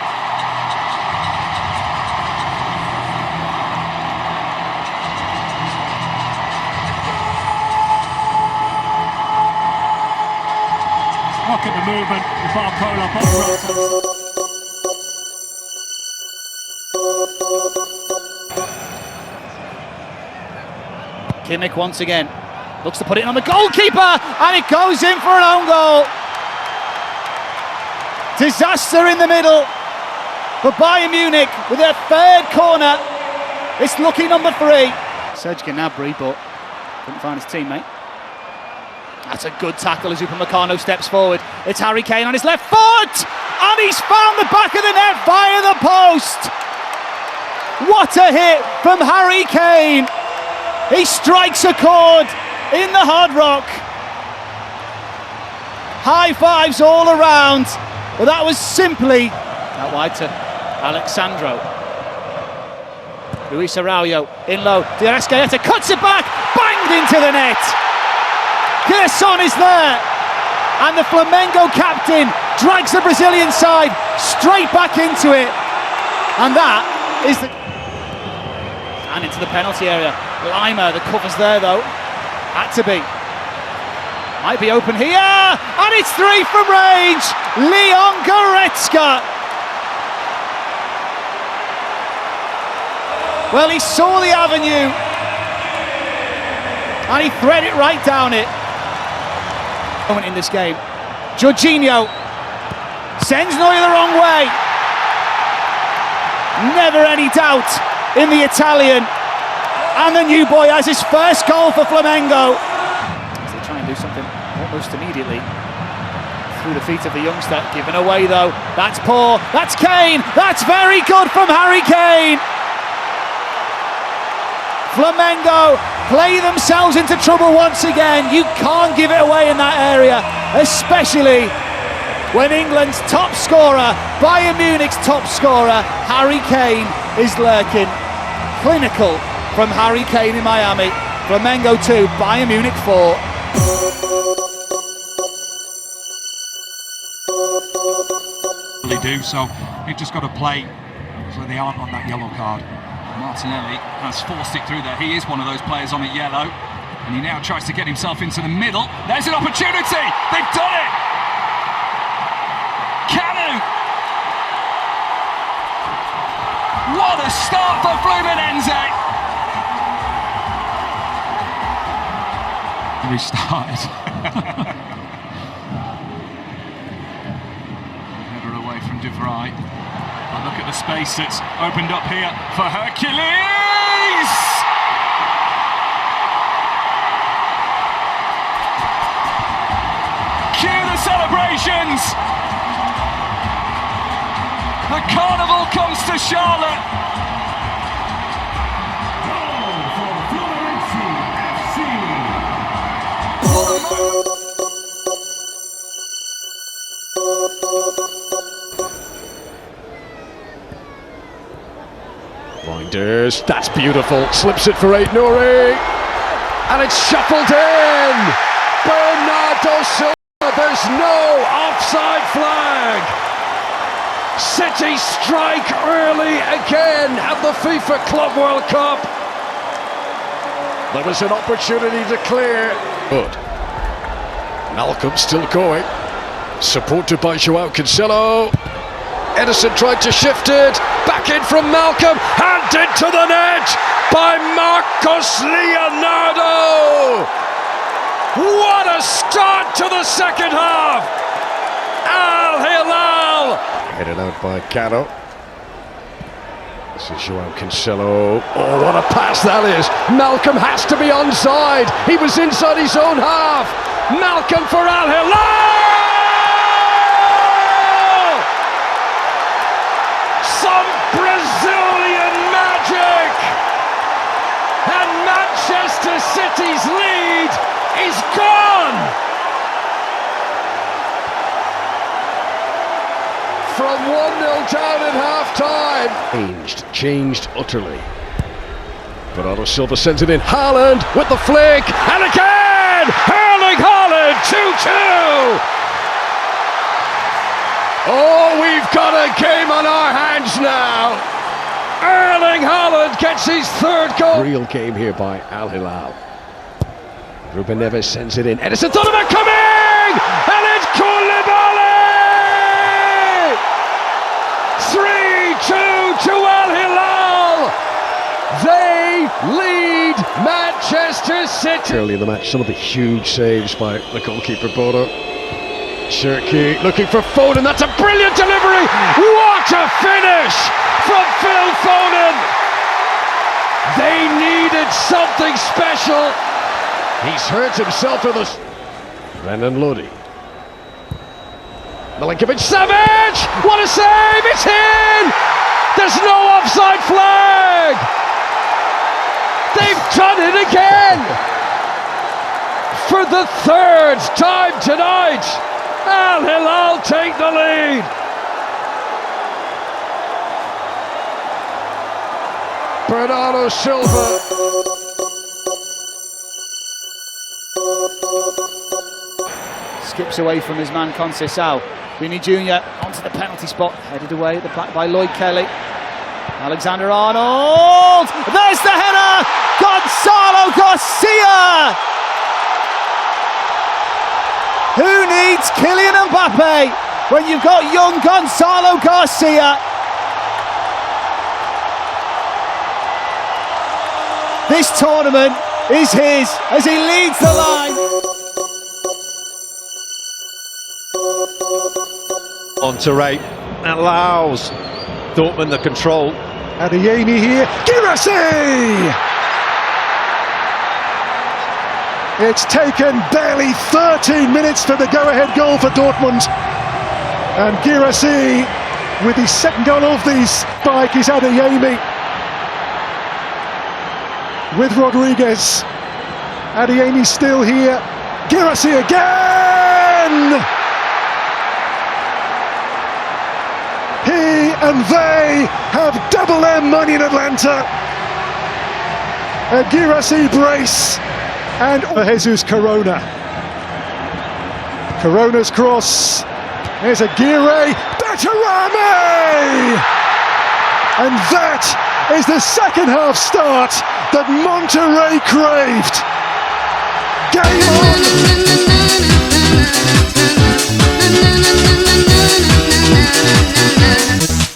Look at the movement with Barcola both Kimmich once again looks to put it on the goalkeeper, and it goes in for an own goal. Disaster in the middle for Bayern Munich with their third corner. It's lucky number 3. Serge Gnabry, but couldn't find his teammate. That's a good tackle as Upamecano steps forward. It's Harry Kane on his left foot, and he's found the back of the net via the post. What a hit from Harry Kane. He strikes a chord in the Hard Rock. High fives all around. Well, that was simply out wide to Alexandro. Luis Araujo in low. Di Arrascaeta cuts it back, banged into the net. Gerson is there, and the Flamengo captain drags the Brazilian side straight back into it. And that is the... And into the penalty area. Lima, the cover's there though. Had to be. Might be open here, and it's 3 from range. Leon Goretzka. Well, he saw the avenue, and he threaded it right down it. Moment in this game. Jorginho sends Neuer the wrong way. Never any doubt in the Italian. And the new boy has his first goal for Flamengo. As they try and do something almost immediately. Through the feet of the youngster. Given away though. That's poor. That's Kane. That's very good from Harry Kane. Flamengo play themselves into trouble once again. You can't give it away in that area. Especially when England's top scorer, Bayern Munich's top scorer, Harry Kane, is lurking. Clinical from Harry Kane in Miami. Flamengo 2, Bayern Munich 4. They do, so they've just got to play so they aren't on that yellow card. Martinelli has forced it through there. He is one of those players on a yellow, and he now tries to get himself into the middle. There's an opportunity! They've done it! Canu! What a start for Fluminense! Restarted. Header away from De Vrij. But look at the space that's opened up here for Hercules! Cue the celebrations! The carnival comes to Charlotte! Blinders, that's beautiful. Slips it for Aït-Nouri. And it's shuffled in. Bernardo Silva, there's no offside flag. City strike early again at the FIFA Club World Cup. There was an opportunity to clear. Good. Malcolm still going. Supported by João Cancelo. Edison tried to shift it. Back in from Malcolm. Handed to the net by Marcos Leonardo. What a start to the second half. Al Hilal. Headed out by Cano. This is João Cancelo. Oh, what a pass that is. Malcolm has to be onside. He was inside his own half. Malcolm for Al Hilal. Some Brazilian magic. And Manchester City's lead is gone. From 1-0 down at half-time. Changed utterly. Bernardo Silva sends it in. Haaland with the flick. And again! Erling Haaland, 2-2! Oh, we've got a game on our hands now. Erling Haaland gets his third goal. Real game here by Al Hilal. Ruben Neves sends it in. Edison thought about coming! And it's Koulibaly! 3-2 to Al Hilal. They lead Manchester City. Early in the match, some of the huge saves by the goalkeeper Bodo. Cherki looking for Foden. That's a brilliant delivery. What a finish from Phil Foden. They needed something special. He's hurt himself in this. Brendan Lodi. Milinkovic-Savic! What a save! It's in! There's no offside flag! They've done it again! For the third time tonight, Al Hilal take the lead. Bernardo Silva. Skips away from his man Conceição. Vini Jr. onto the penalty spot, headed away at the back by Lloyd Kelly. Alexander-Arnold! There's the header! Gonzalo Garcia! leads Kylian Mbappe when you've got young Gonzalo Garcia. This tournament is his as he leads the line. On to Ray, allows Dortmund the control. Adeyemi here, Girassi! It's taken barely 13 minutes for the go-ahead goal for Dortmund. And Girassi, with his second goal of the spike, is Adeyemi. With Rodriguez. Adeyemi still here. Girassi again! He and they have double M money in Atlanta. A Girassi brace and Jesus Corona. Corona's cross. There's a Gire. Betarame! And that is the second half start that Monterrey craved. Game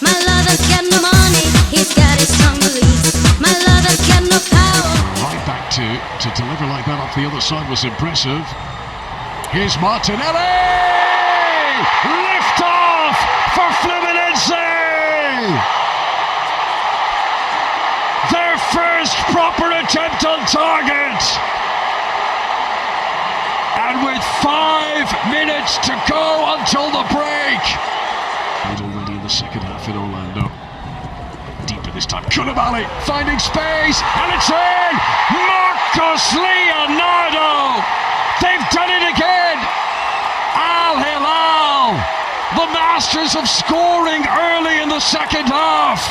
My lover's got no money, he's got his strong beliefs. My lover's got no power. Right back to deliver like that off the other side was impressive. Here's Martinelli! Lift off for Fluminense! Their first proper attempt on target! And with 5 minutes to go until the break! Already in the second half in Orlando. Deeper this time, Koulibaly finding space, and it's in! Marcos Leonardo! They've done it again! Al Hilal, the masters of scoring early in the second half.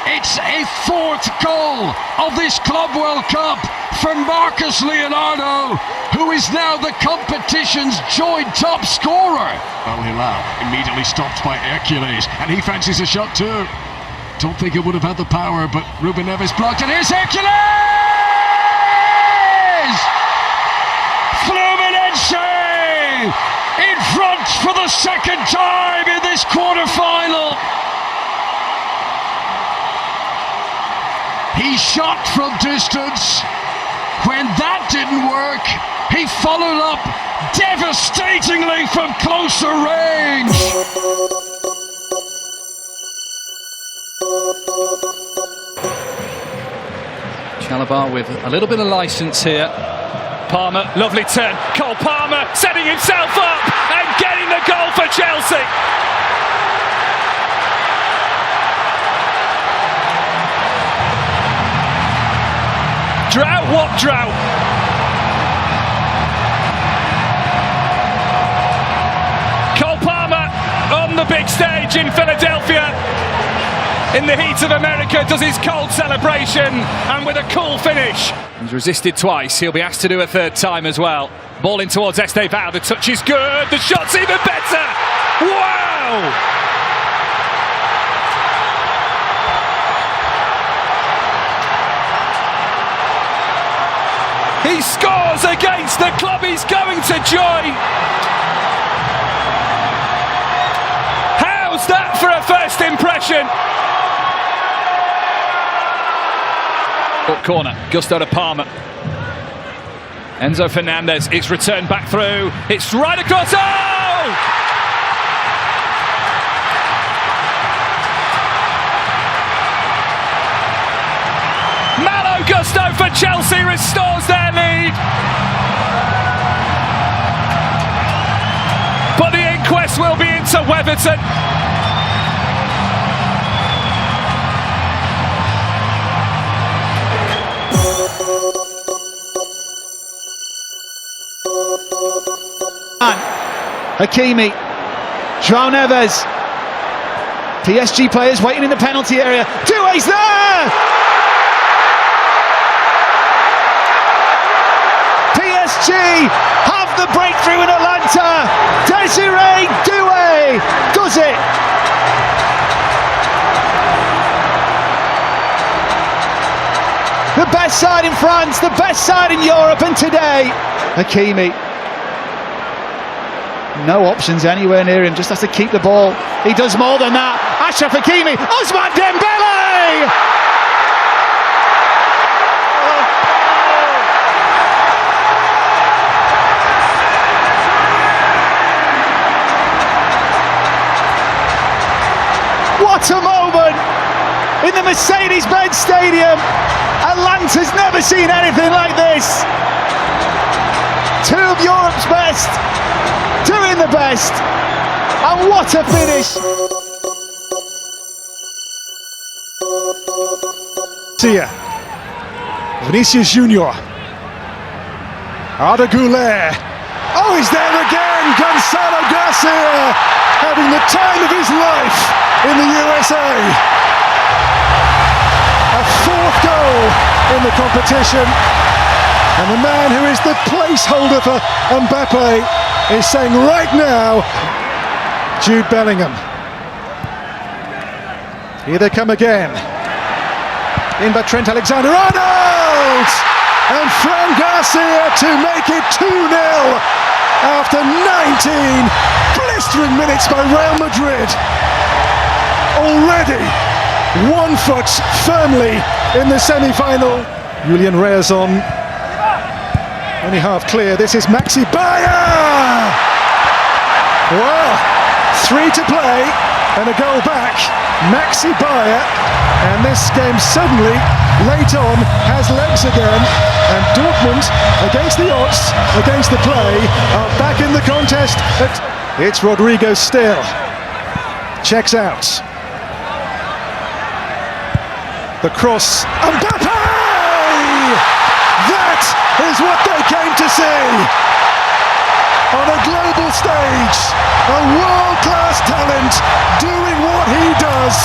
It's a 4th goal of this Club World Cup for Marcos Leonardo, who is now the competition's joint top scorer. Al Hilal immediately stopped by Hercules, and he fancies a shot too. Don't think it would have had the power, but Ruben Neves blocked, and here's Hercules! Fluminense in front for the second time in this quarter-final. He shot from distance. When that didn't work, he followed up devastatingly from closer range. Chalobah with a little bit of license here. Palmer, lovely turn. Cole Palmer setting himself up and getting the goal for Chelsea. Drought, what drought? Cole Palmer on the big stage in Philadelphia. In the heat of America, does his cold celebration and with a cool finish. He's resisted twice, he'll be asked to do a third time as well. Ball in towards Estevao, the touch is good, the shot's even better! Wow! He scores against the club he's going to join! How's that for a first impression? Corner, Gusto to Palmer. Enzo Fernandez, it's returned back through, it's right across, oh! Malo Gusto for Chelsea restores their lead. But the inquest will be into Weatherton. Hakimi, João Neves, PSG players waiting in the penalty area. Doué's there! PSG have the breakthrough in Atlanta. Desiree Doué does it. The best side in France, the best side in Europe, and today, Hakimi. No options anywhere near him, just has to keep the ball. He does more than that. Achraf Hakimi, Ousmane Dembele! What a moment in the Mercedes-Benz Stadium. Atlanta's never seen anything like this. Two of Europe's best, doing the best, and what a finish. Sia, Vinicius Junior, Arda Güler. Oh, he's there again. Gonzalo Garcia having the time of his life in the USA. A fourth goal in the competition. And the man who is the placeholder for Mbappe is saying right now, Jude Bellingham. Here they come again. In by Trent Alexander-Arnold! And Fran Garcia to make it 2-0 after 19 blistering minutes by Real Madrid. Already 1 foot firmly in the semi-final. Julian Reazon only half clear. This is Maxi Bayer! Well, 3 to play and a goal back. Maxi Bayer, and this game suddenly, late on, has legs again. And Dortmund, against the odds, against the play, are back in the contest. It's Rodrigo still. Checks out. The cross. Mbappe! That is what they came to see. On a global stage, a world-class talent doing what he does.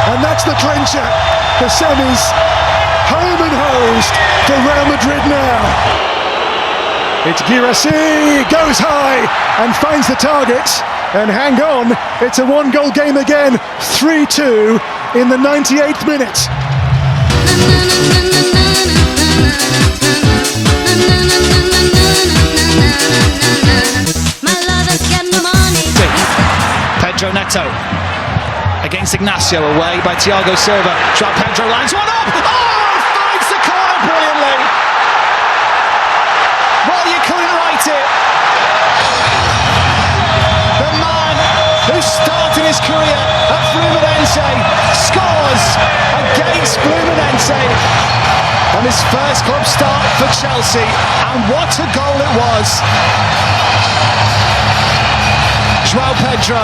And that's the clincher. The semis, home and hosed for Real Madrid now. It's Guirassy, goes high and finds the target. And hang on, it's a 1-goal game again. 3-2 in the 98th minute. Pedro Neto against Ignacio, away by Thiago Silva. João Pedro lines one up. Oh, finds the corner brilliantly. Well, you couldn't write it. The man who started his career at Fluminense scores against Fluminense on his first club start for Chelsea, and what a goal it was. João Pedro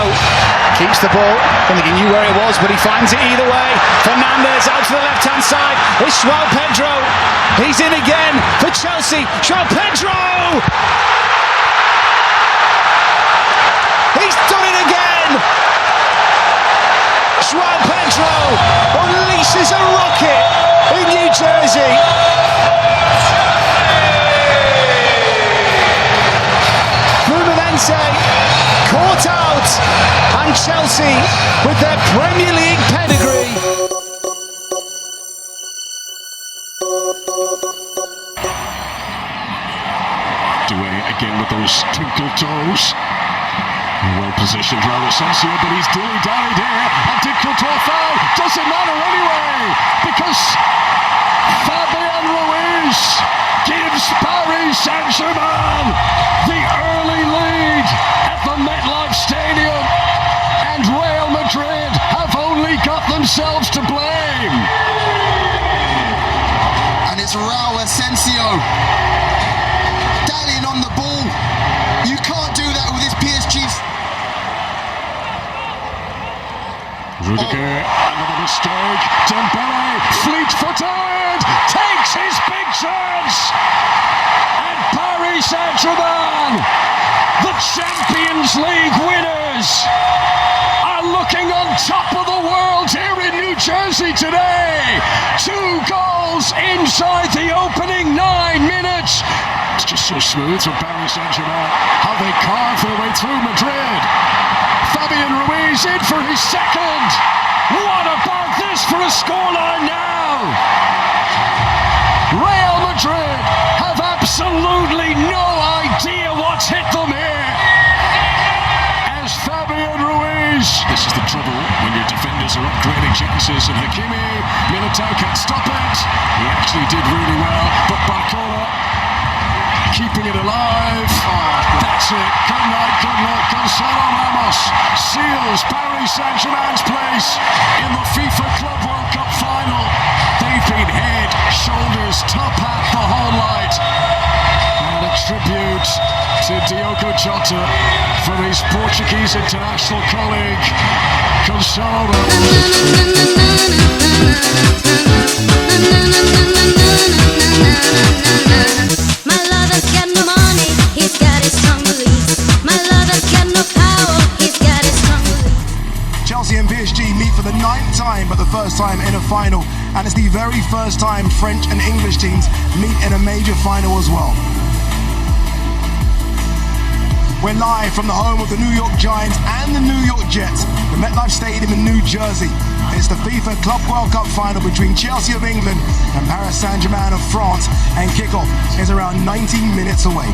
keeps the ball. I don't think he knew where it was, but he finds it either way. Fernandes out to the left-hand side. It's João Pedro. He's in again for Chelsea. João Pedro! He's done it again! João Pedro unleashes a rocket in New Jersey. Fluminense caught out, and Chelsea with their Premier League pedigree. Away again with those twinkle toes. Well positioned Raul Asensio, but he's dilly-dallied here. And did Courtois foul? Doesn't matter anyway, because Fabian Ruiz gives Paris Saint-Germain the early lead at the MetLife Stadium, and Real Madrid have only got themselves to blame. And it's Raul Asensio dallying on the ball. You can't do that with this PSG. Rudiger, another mistake. Dembele, fleet-footed, takes his big chance. And Paris Saint-Germain, the Champions League winners, are looking on top of the world here in New Jersey today. 2 goals inside the opening 9 minutes. It's just so smooth from Paris Saint-Germain. How they carve their way through Madrid. Fabian Ruiz in for his second. What about this for a scoreline now? Real Madrid have absolutely no idea what's hit them here. chances, and Hakimi, Militao can't stop it. He actually did really well, but Barcola keeping it alive. That's it. Good night, good luck. Gonzalo Ramos seals Paris Saint-Germain's place in the FIFA Club World Cup final. They've been head, shoulders, top hat, the whole light. And a tribute to Diogo Jota from his Portuguese international colleague, Gonzalo My lover's got no money, he's got his strong beliefs. My lover's got no power, he's got his strong beliefs. Chelsea and PSG meet for the 9th time, but the first time in a final. And it's the very first time French and English teams meet in a major final as well. We're live from the home of the New York Giants and the New York Jets, the MetLife Stadium in New Jersey. It's the FIFA Club World Cup final between Chelsea of England and Paris Saint-Germain of France, and kickoff is around 90 minutes away.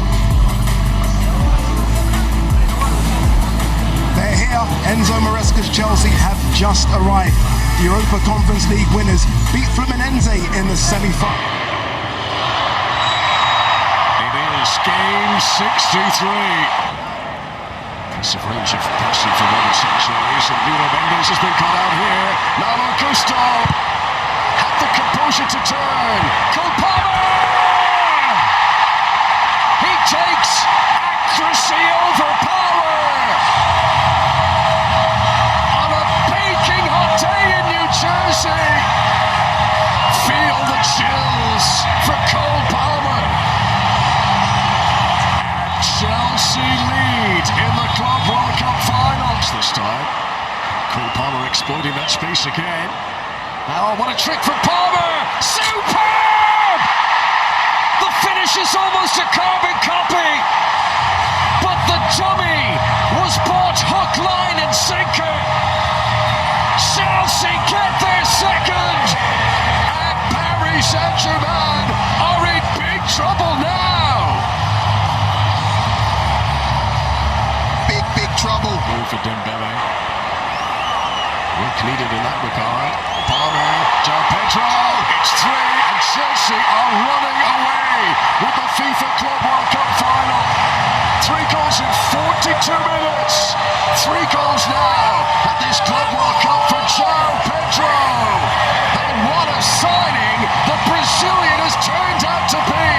They're here. Enzo Maresca's Chelsea have just arrived. The Europa Conference League winners beat Fluminense in the semi-final. It is game 63. Massive range of passing for Robert Sanchez, and Nuno Mendes has been cut out here. Now Augusto had the composure to turn. Cole Palmer! He takes accuracy over power! On a baking hot day in New Jersey, feel the chills for Cole Palmer. Chelsea lead in the Club World Cup finals this time. Cole Palmer exploiting that space again. Oh, what a trick from Palmer! Superb! The finish is almost a carbon copy, but the dummy was bought hook, line and sinker. Chelsea get their second, and Paris Saint-Germain are in big trouble now. Trouble. Goal for Dembele. Work needed in that regard. Palmer, João Pedro. It's 3, and Chelsea are running away with the FIFA Club World Cup final. 3 goals in 42 minutes. 3 goals now at this Club World Cup for João Pedro. And what a signing the Brazilian has turned out to be.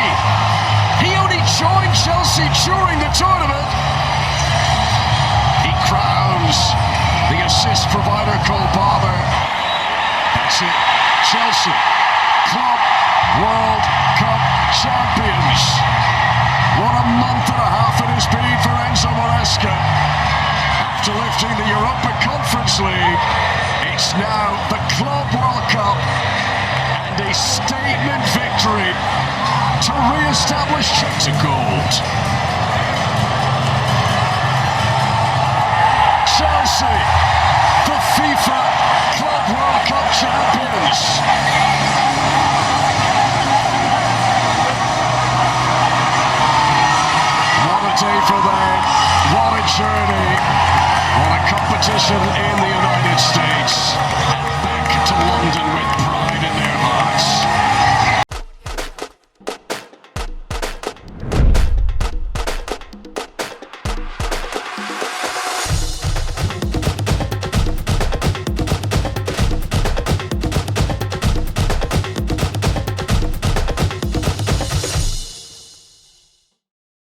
He only joined Chelsea during the tournament. Crowns the assist provider Cole Palmer. That's it. Chelsea, Club World Cup champions. What a month and a half it has been for Enzo Maresca. After lifting the Europa Conference League, it's now the Club World Cup and a statement victory to re-establish Chelsea gold. Chelsea, the FIFA Club World Cup champions. What a day for them, what a journey, what a competition in